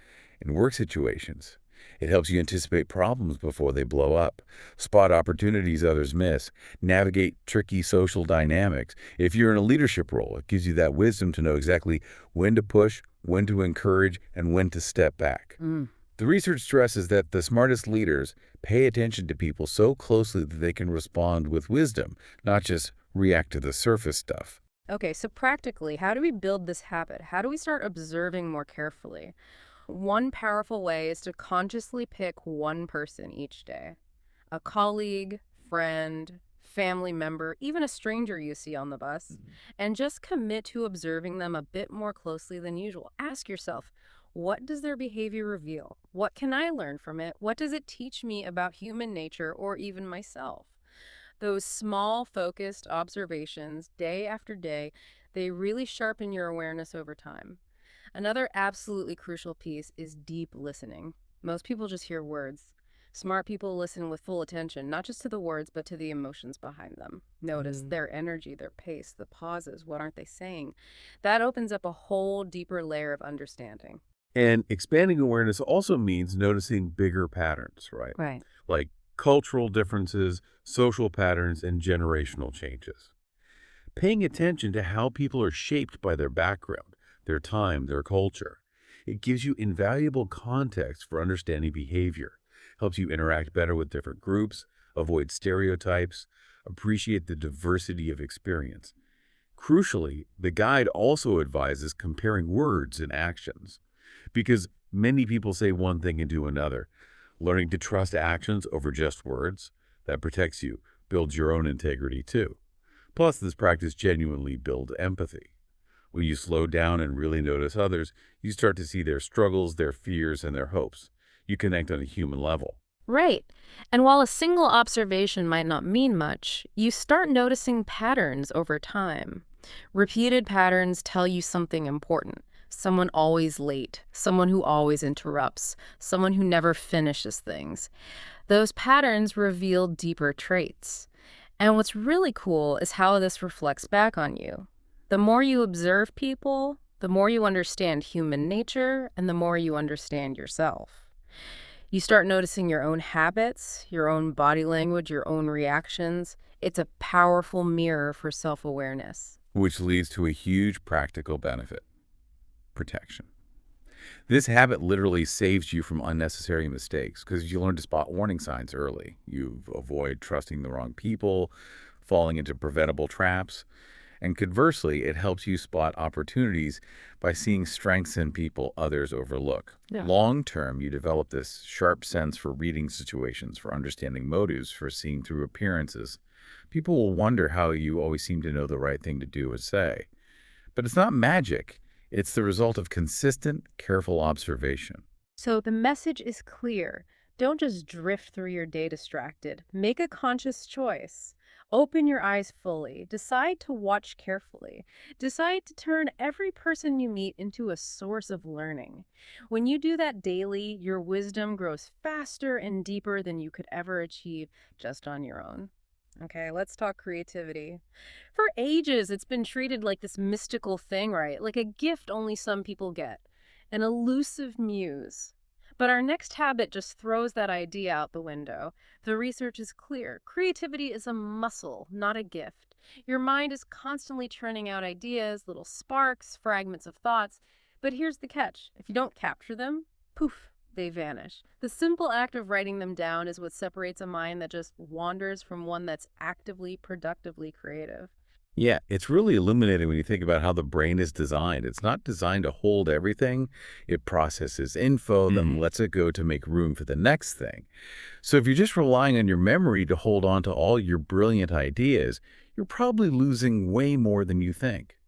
in work situations. It helps you anticipate problems before they blow up, spot opportunities others miss, navigate tricky social dynamics. If you're in a leadership role, it gives you that wisdom to know exactly when to push, when to encourage, and when to step back. The research stresses that the smartest leaders pay attention to people so closely that they can respond with wisdom, not just react to the surface stuff.
Okay, so practically, how do we build this habit? How do we start observing more carefully? One powerful way is to consciously pick one person each day. A colleague, friend, family member, even a stranger you see on the bus, and just commit to observing them a bit more closely than usual. Ask yourself, what does their behavior reveal? What can I learn from it? What does it teach me about human nature or even myself? Those small, focused observations, day after day, they really sharpen your awareness over time. Another absolutely crucial piece is deep listening. Most people just hear words. Smart people listen with full attention, not just to the words, but to the emotions behind them. Notice their energy, their pace, the pauses. What aren't they saying? That opens up a whole deeper layer of understanding.
And expanding awareness also means noticing bigger patterns, right?
Right.
Like cultural differences, social patterns, and generational changes. Paying attention to how people are shaped by their background, their time, their culture. It gives you invaluable context for understanding behavior, helps you interact better with different groups, avoid stereotypes, appreciate the diversity of experience. Crucially, the guide also advises comparing words and actions, because many people say one thing and do another. Learning to trust actions over just words, that protects you, builds your own integrity too. Plus, this practice genuinely builds empathy. When you slow down and really notice others, you start to see their struggles, their fears, and their hopes. You connect on a human level.
Right. And while a single observation might not mean much, you start noticing patterns over time. Repeated patterns tell you something important. Someone always late, someone who always interrupts, someone who never finishes things. Those patterns reveal deeper traits. And what's really cool is how this reflects back on you. The more you observe people, the more you understand human nature, and the more you understand yourself. You start noticing your own habits, your own body language, your own reactions. It's a powerful mirror for self-awareness.
Which leads to a huge practical benefit: protection. This habit literally saves you from unnecessary mistakes because you learn to spot warning signs early. You avoid trusting the wrong people, falling into preventable traps. And conversely, it helps you spot opportunities by seeing strengths in people others overlook.
Yeah.
Long term, you develop this sharp sense for reading situations, for understanding motives, for seeing through appearances. People will wonder how you always seem to know the right thing to do or say. But it's not magic. It's the result of consistent, careful observation.
So the message is clear. Don't just drift through your day distracted. Make a conscious choice. Open your eyes fully. Decide to watch carefully. Decide to turn every person you meet into a source of learning. When you do that daily, your wisdom grows faster and deeper than you could ever achieve just on your own. Okay, let's talk creativity. For ages, it's been treated like this mystical thing, right? Like a gift only some people get, an elusive muse. But our next habit just throws that idea out the window. The research is clear. Creativity is a muscle, not a gift. Your mind is constantly churning out ideas, little sparks, fragments of thoughts. But here's the catch. If you don't capture them, poof, they vanish. The simple act of writing them down is what separates a mind that just wanders from one that's actively, productively creative.
Yeah, it's really illuminating when you think about how the brain is designed. It's not designed to hold everything. It processes info, then lets it go to make room for the next thing. So if you're just relying on your memory to hold on to all your brilliant ideas, you're probably losing way more than you think.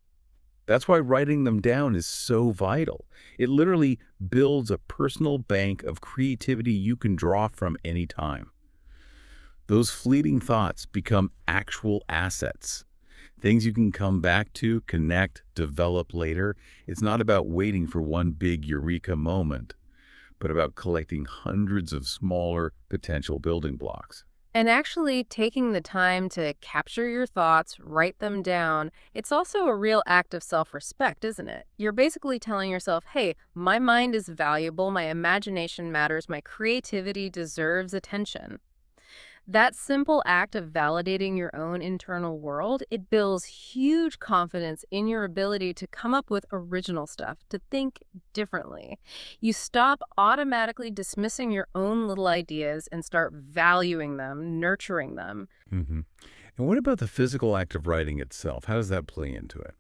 That's why writing them down is so vital. It literally builds a personal bank of creativity you can draw from anytime. Those fleeting thoughts become actual assets. Things you can come back to, connect, develop later. It's not about waiting for one big eureka moment, but about collecting hundreds of smaller potential building blocks.
And actually taking the time to capture your thoughts, write them down, it's also a real act of self-respect, isn't it? You're basically telling yourself, hey, my mind is valuable, my imagination matters, my creativity deserves attention. That simple act of validating your own internal world, it builds huge confidence in your ability to come up with original stuff, to think differently. You stop automatically dismissing your own little ideas and start valuing them, nurturing them.
hmm And what about the physical act of writing itself? How does that play into it?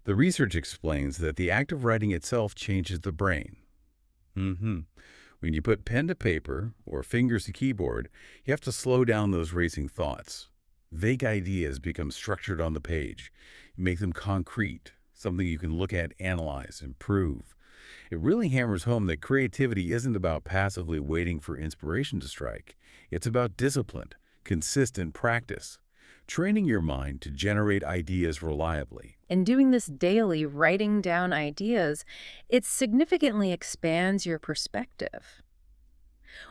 The research explains that the act of writing itself changes the brain. hmm When you put pen to paper or fingers to keyboard, you have to slow down those racing thoughts. Vague ideas become structured on the page. You make them concrete, something you can look at, analyze, improve. It really hammers home that creativity isn't about passively waiting for inspiration to strike. It's about disciplined, consistent practice, training your mind to generate ideas reliably.
And doing this daily, writing down ideas, it significantly expands your perspective.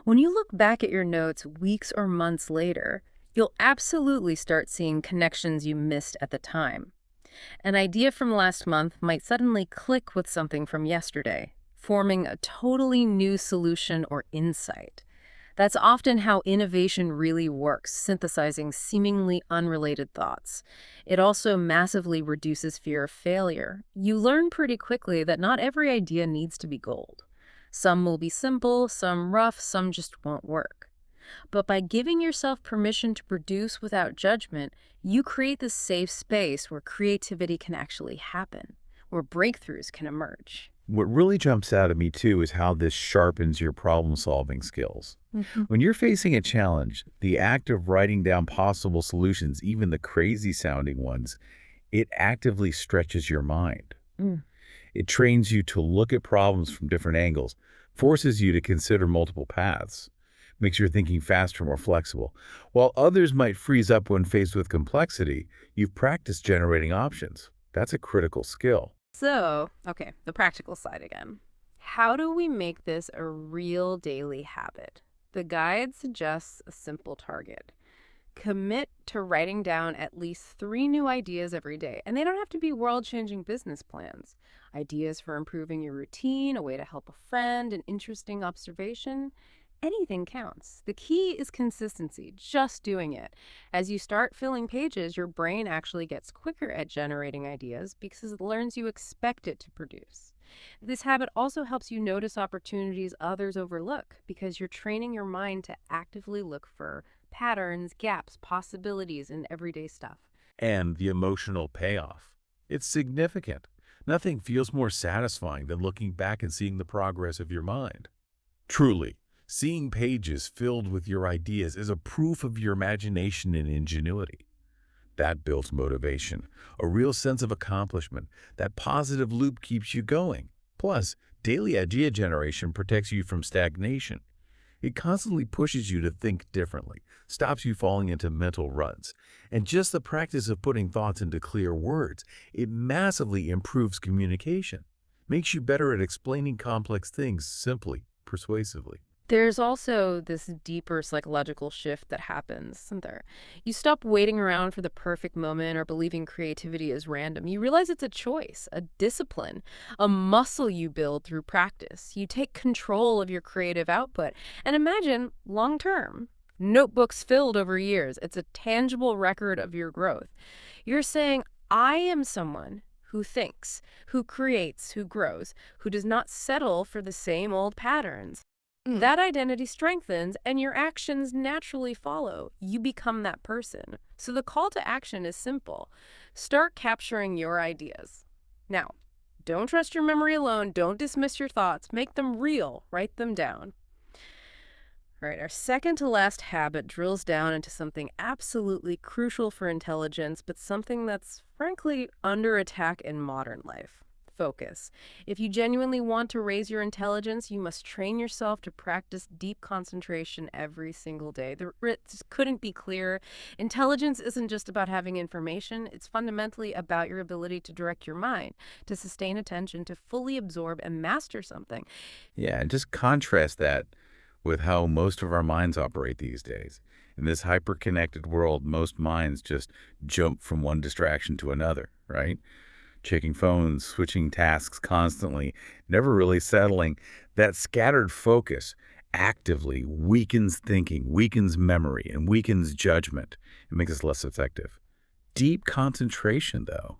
When you look back at your notes weeks or months later, you'll absolutely start seeing connections you missed at the time. An idea from last month might suddenly click with something from yesterday, forming a totally new solution or insight. That's often how innovation really works, synthesizing seemingly unrelated thoughts. It also massively reduces fear of failure. You learn pretty quickly that not every idea needs to be gold. Some will be simple, some rough, some just won't work. But by giving yourself permission to produce without judgment, you create this safe space where creativity can actually happen, where breakthroughs can emerge.
What really jumps out at me, too, is how this sharpens your problem-solving skills. When you're facing a challenge, the act of writing down possible solutions, even the crazy-sounding ones, it actively stretches your mind.
Mm.
It trains you to look at problems from different angles, forces you to consider multiple paths, makes your thinking faster, more flexible. While others might freeze up when faced with complexity, you've practiced generating options. That's a critical skill.
So, okay, the practical side again. How do we make this a real daily habit? The guide suggests a simple target. Commit to writing down at least 3 new ideas every day. And they don't have to be world-changing business plans. Ideas for improving your routine, a way to help a friend, an interesting observation. Anything counts. The key is consistency, just doing it. As you start filling pages, your brain actually gets quicker at generating ideas because it learns you expect it to produce. This habit also helps you notice opportunities others overlook because you're training your mind to actively look for patterns, gaps, possibilities in everyday stuff.
And the emotional payoff. It's significant. Nothing feels more satisfying than looking back and seeing the progress of your mind. Truly, seeing pages filled with your ideas is a proof of your imagination and ingenuity. That builds motivation, a real sense of accomplishment. That positive loop keeps you going. Plus, daily idea generation protects you from stagnation. It constantly pushes you to think differently, stops you falling into mental ruts. And just the practice of putting thoughts into clear words, it massively improves communication, makes you better at explaining complex things simply, persuasively.
There's also this deeper psychological shift that happens, isn't there? You stop waiting around for the perfect moment or believing creativity is random. You realize it's a choice, a discipline, a muscle you build through practice. You take control of your creative output. And imagine long term, notebooks filled over years. It's a tangible record of your growth. You're saying, I am someone who thinks, who creates, who grows, who does not settle for the same old patterns. That identity strengthens and your actions naturally follow. You become that person. So the call to action is simple. Start capturing your ideas. Now, don't trust your memory alone. Don't dismiss your thoughts. Make them real. Write them down. All right, our second to last habit drills down into something absolutely crucial for intelligence, but something that's frankly under attack in modern life. Focus. If you genuinely want to raise your intelligence, you must train yourself to practice deep concentration every single day. It just couldn't be clearer. Intelligence isn't just about having information, it's fundamentally about your ability to direct your mind, to sustain attention, to fully absorb and master something.
Yeah, and just contrast that with how most of our minds operate these days. In this hyper-connected world, most minds just jump from one distraction to another, right? Checking phones, switching tasks constantly, never really settling. That scattered focus actively weakens thinking, weakens memory, and weakens judgment. It makes us less effective. Deep concentration, though,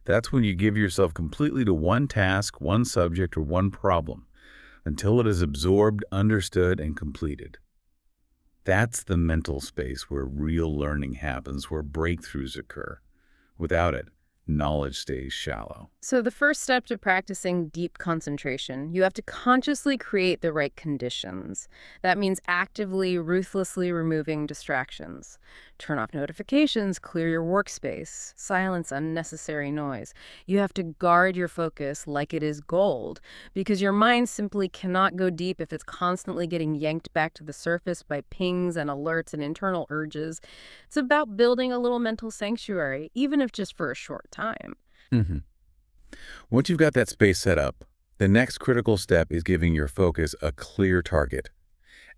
that's when you give yourself completely to one task, one subject, or one problem until it is absorbed, understood, and completed. That's the mental space where real learning happens, where breakthroughs occur. Without it, knowledge stays shallow.
So, the first step to practicing deep concentration, you have to consciously create the right conditions. That means actively, ruthlessly removing distractions. Turn off notifications, clear your workspace, silence unnecessary noise. You have to guard your focus like it is gold, because your mind simply cannot go deep if it's constantly getting yanked back to the surface by pings and alerts and internal urges. It's about building a little mental sanctuary, even if just for a short time.
hmm Once you've got that space set up, the next critical step is giving your focus a clear target.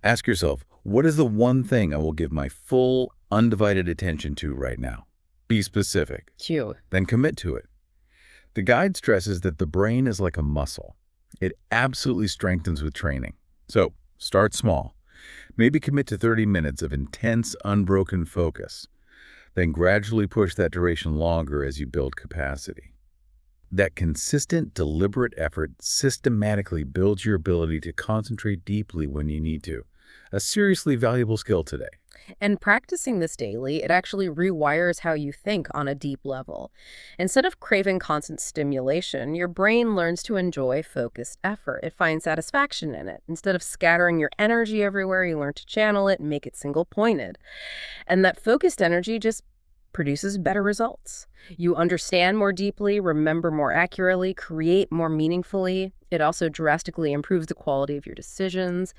Ask yourself, what is the one thing I will give my full, undivided attention to right now? Be specific,
Cue.
then commit to it. The guide stresses that the brain is like a muscle. It absolutely strengthens with training. So, start small. Maybe commit to 30 minutes of intense, unbroken focus. Then gradually push that duration longer as you build capacity. That consistent, deliberate effort systematically builds your ability to concentrate deeply when you need to. A seriously valuable skill today.
And practicing this daily, it actually rewires how you think on a deep level. Instead of craving constant stimulation, your brain learns to enjoy focused effort. It finds satisfaction in it. Instead of scattering your energy everywhere, you learn to channel it and make it single-pointed. And that focused energy just produces better results. You understand more deeply, remember more accurately, create more meaningfully. It also drastically improves the quality of your decisions.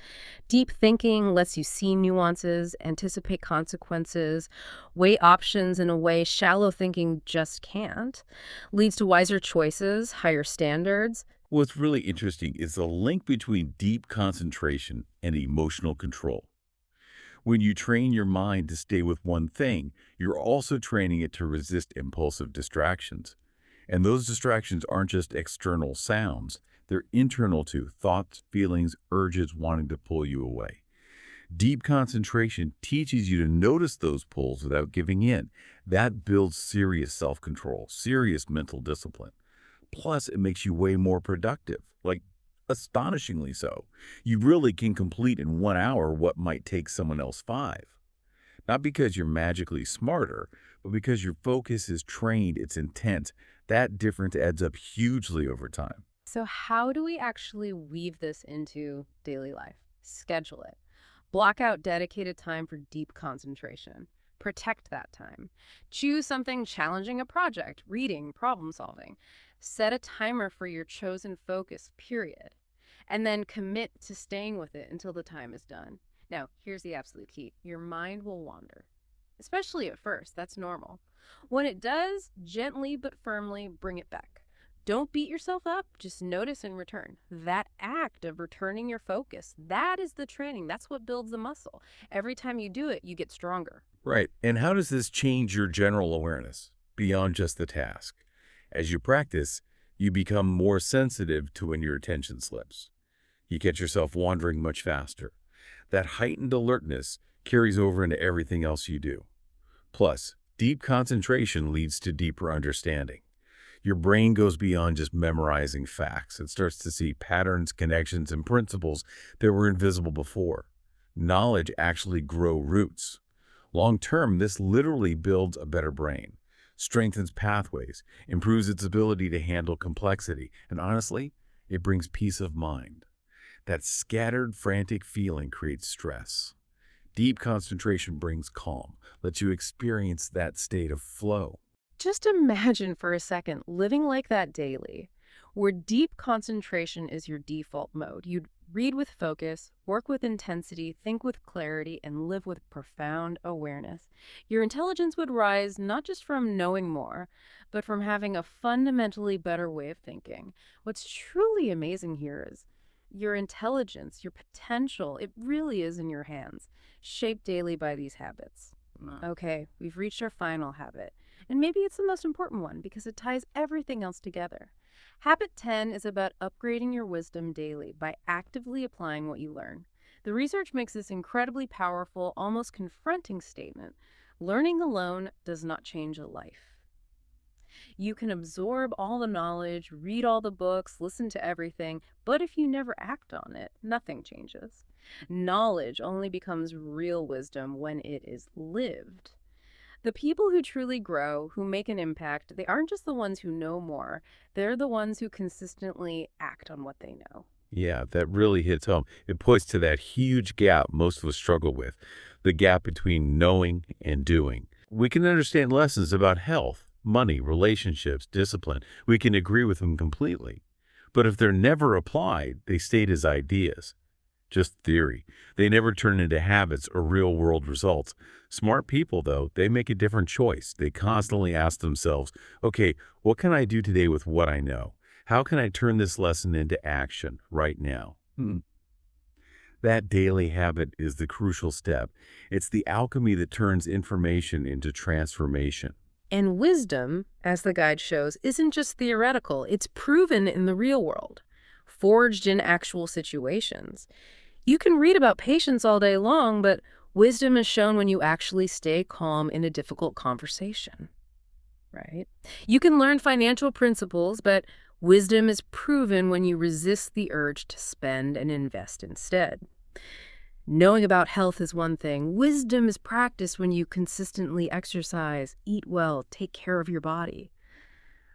Deep thinking lets you see nuances, anticipate consequences, weigh options in a way shallow thinking just can't. Leads to wiser choices, higher standards.
What's really interesting is the link between deep concentration and emotional control. When you train your mind to stay with one thing, you're also training it to resist impulsive distractions. And those distractions aren't just external sounds. They're internal too, thoughts, feelings, urges wanting to pull you away. Deep concentration teaches you to notice those pulls without giving in. That builds serious self-control, serious mental discipline. Plus, it makes you way more productive, like astonishingly so. You really can complete in 1 hour what might take someone else 5. Not because you're magically smarter, but because your focus is trained, it's intense. That difference adds up hugely over time.
So how do we actually weave this into daily life? Schedule it. Block out dedicated time for deep concentration. Protect that time. Choose something challenging, a project, reading, problem solving. Set a timer for your chosen focus, period. And then commit to staying with it until the time is done. Now, here's the absolute key. Your mind will wander, especially at first. That's normal. When it does, gently but firmly bring it back. Don't beat yourself up, just notice and return. That act of returning your focus, that is the training. That's what builds the muscle. Every time you do it, you get stronger.
Right. And how does this change your general awareness beyond just the task? As you practice, you become more sensitive to when your attention slips. You catch yourself wandering much faster. That heightened alertness carries over into everything else you do. Plus, deep concentration leads to deeper understanding. Your brain goes beyond just memorizing facts. It starts to see patterns, connections, and principles that were invisible before. Knowledge actually grows roots. Long term, this literally builds a better brain, strengthens pathways, improves its ability to handle complexity, and honestly, it brings peace of mind. That scattered, frantic feeling creates stress. Deep concentration brings calm, lets you experience that state of flow.
Just imagine for a second living like that daily, where deep concentration is your default mode. You'd read with focus, work with intensity, think with clarity, and live with profound awareness. Your intelligence would rise not just from knowing more, but from having a fundamentally better way of thinking. What's truly amazing here is your intelligence, your potential, it really is in your hands, shaped daily by these habits. Okay, we've reached our final habit. And maybe it's the most important one because it ties everything else together. Habit 10 is about upgrading your wisdom daily by actively applying what you learn. The research makes this incredibly powerful, almost confronting statement. Learning alone does not change a life. You can absorb all the knowledge, read all the books, listen to everything, but if you never act on it, nothing changes. Knowledge only becomes real wisdom when it is lived. The people who truly grow, who make an impact, they aren't just the ones who know more. They're the ones who consistently act on what they know.
Yeah, that really hits home. It points to that huge gap most of us struggle with, the gap between knowing and doing. We can understand lessons about health, money, relationships, discipline. We can agree with them completely. But if they're never applied, they stayed as ideas, just theory. They never turn into habits or real-world results. Smart people, though, they make a different choice. They constantly ask themselves, okay, what can I do today with what I know? How can I turn this lesson into action right now? That daily habit is the crucial step. It's the alchemy that turns information into transformation.
And wisdom, as the guide shows, isn't just theoretical. It's proven in the real world, forged in actual situations. You can read about patience all day long, but wisdom is shown when you actually stay calm in a difficult conversation, right? You can learn financial principles, but wisdom is proven when you resist the urge to spend and invest instead. Knowing about health is one thing. Wisdom is practiced when you consistently exercise, eat well, take care of your body.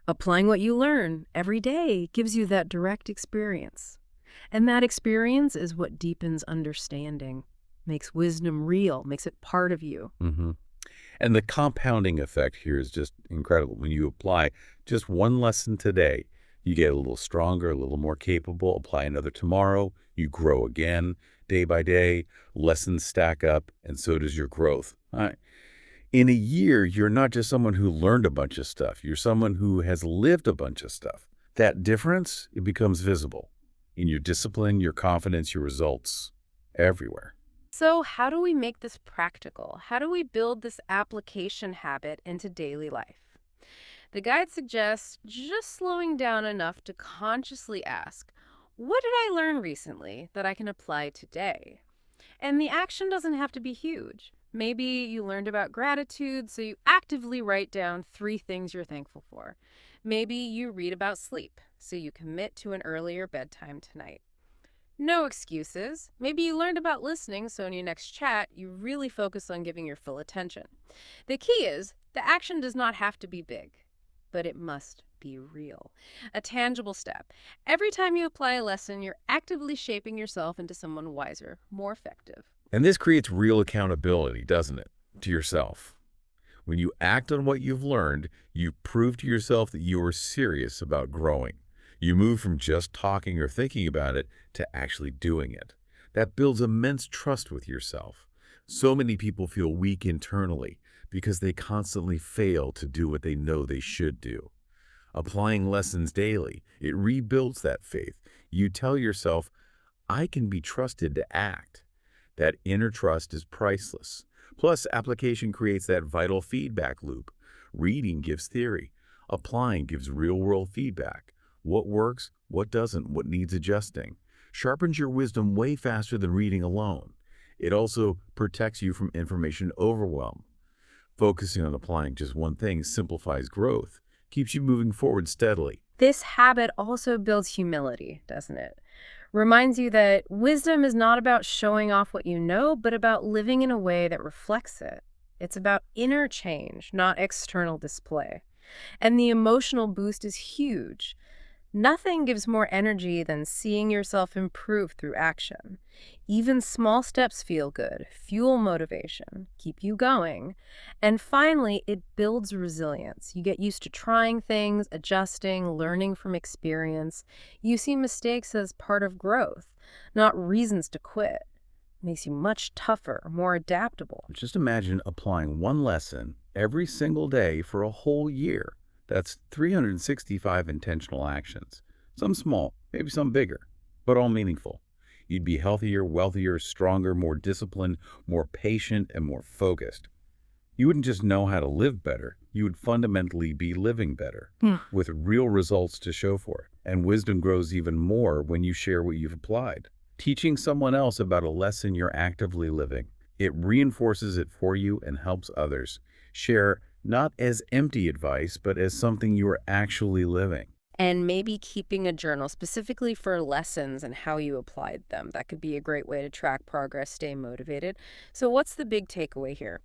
Applying what you learn every day gives you that direct experience. And that experience is what deepens understanding, makes wisdom real, makes it part of you.
And the compounding effect here is just incredible. When you apply just one lesson today, you get a little stronger, a little more capable. Apply another tomorrow, you grow again, day by day. Lessons stack up, and so does your growth. All right. In a year, you're not just someone who learned a bunch of stuff. You're someone who has lived a bunch of stuff. That difference, it becomes visible in your discipline, your confidence, your results, everywhere.
So how do we make this practical? How do we build this application habit into daily life? The guide suggests just slowing down enough to consciously ask, what did I learn recently that I can apply today? And the action doesn't have to be huge. Maybe you learned about gratitude, so you actively write down 3 things you're thankful for. Maybe you read about sleep, so you commit to an earlier bedtime tonight. No excuses. Maybe you learned about listening, so in your next chat, you really focus on giving your full attention. The key is, the action does not have to be big, but it must be real. A tangible step. Every time you apply a lesson, you're actively shaping yourself into someone wiser, more effective.
And this creates real accountability, doesn't it, to yourself? When you act on what you've learned, you prove to yourself that you are serious about growing. You move from just talking or thinking about it to actually doing it. That builds immense trust with yourself. So many people feel weak internally because they constantly fail to do what they know they should do. Applying lessons daily, it rebuilds that faith. You tell yourself, I can be trusted to act. That inner trust is priceless. Plus, application creates that vital feedback loop. Reading gives theory. Applying gives real-world feedback. What works, what doesn't, what needs adjusting. Sharpens your wisdom way faster than reading alone. It also protects you from information overwhelm. Focusing on applying just one thing simplifies growth, keeps you moving forward steadily.
This habit also builds humility, doesn't it? Reminds you that wisdom is not about showing off what you know, but about living in a way that reflects it. It's about inner change, not external display. And the emotional boost is huge. Nothing gives more energy than seeing yourself improve through action. Even small steps feel good, fuel motivation, keep you going. And finally, it builds resilience. You get used to trying things, adjusting, learning from experience. You see mistakes as part of growth, not reasons to quit. Makes you much tougher, more adaptable.
Just imagine applying one lesson every single day for a whole year. That's 365 intentional actions. Some small, maybe some bigger, but all meaningful. You'd be healthier, wealthier, stronger, more disciplined, more patient, and more focused. You wouldn't just know how to live better, you would fundamentally be living better, with real results to show for it. And wisdom grows even more when you share what you've applied. Teaching someone else about a lesson you're actively living, it reinforces it for you and helps others. Share not as empty advice, but as something you are actually living.
And maybe keeping a journal specifically for lessons and how you applied them. That could be a great way to track progress, stay motivated. So what's the big takeaway here?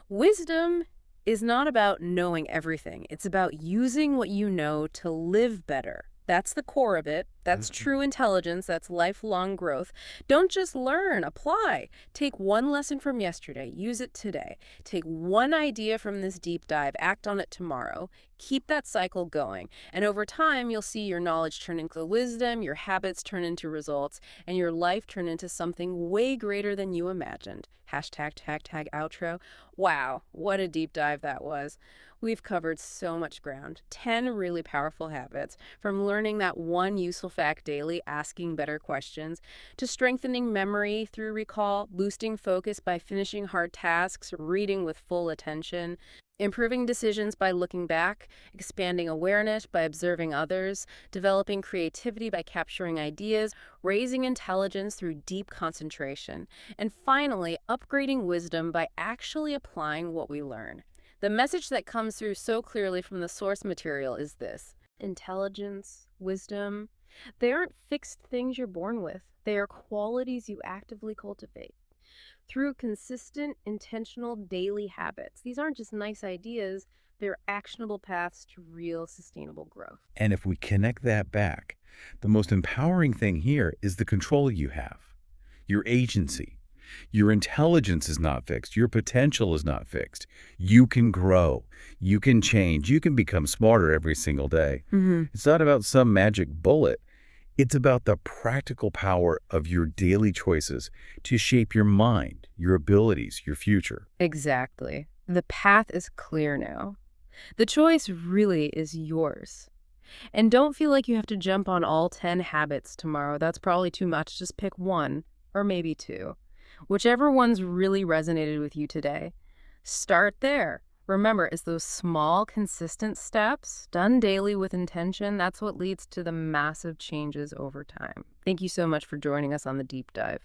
Wisdom is not about knowing everything. It's about using what you know to live better. That's the core of it. That's true intelligence. That's lifelong growth. Don't just learn, apply. Take one lesson from yesterday, use it today. Take one idea from this deep dive, act on it tomorrow. Keep that cycle going. And over time, you'll see your knowledge turn into wisdom, your habits turn into results, and your life turn into something way greater than you imagined. Hashtag, tag, outro. Wow, what a deep dive that was. We've covered so much ground. 10 really powerful habits, from learning that one useful fact daily, asking better questions, to strengthening memory through recall, boosting focus by finishing hard tasks, reading with full attention, improving decisions by looking back, expanding awareness by observing others, developing creativity by capturing ideas, raising intelligence through deep concentration, and finally, upgrading wisdom by actually applying what we learn. The message that comes through so clearly from the source material is this: intelligence, wisdom, they aren't fixed things you're born with. They are qualities you actively cultivate through consistent, intentional daily habits. These aren't just nice ideas, they're actionable paths to real sustainable growth.
And if we connect that back, the most empowering thing here is the control you have, your agency. Your intelligence is not fixed. Your potential is not fixed. You can grow. You can change. You can become smarter every single day. It's not about some magic bullet. It's about the practical power of your daily choices to shape your mind, your abilities, your future.
Exactly. The path is clear now. The choice really is yours. And don't feel like you have to jump on all 10 habits tomorrow. That's probably too much. Just pick one, or maybe two. Whichever one's really resonated with you today. Start there. Remember, it's those small, consistent steps, done daily with intention, that's what leads to the massive changes over time. Thank you so much for joining us on the deep dive.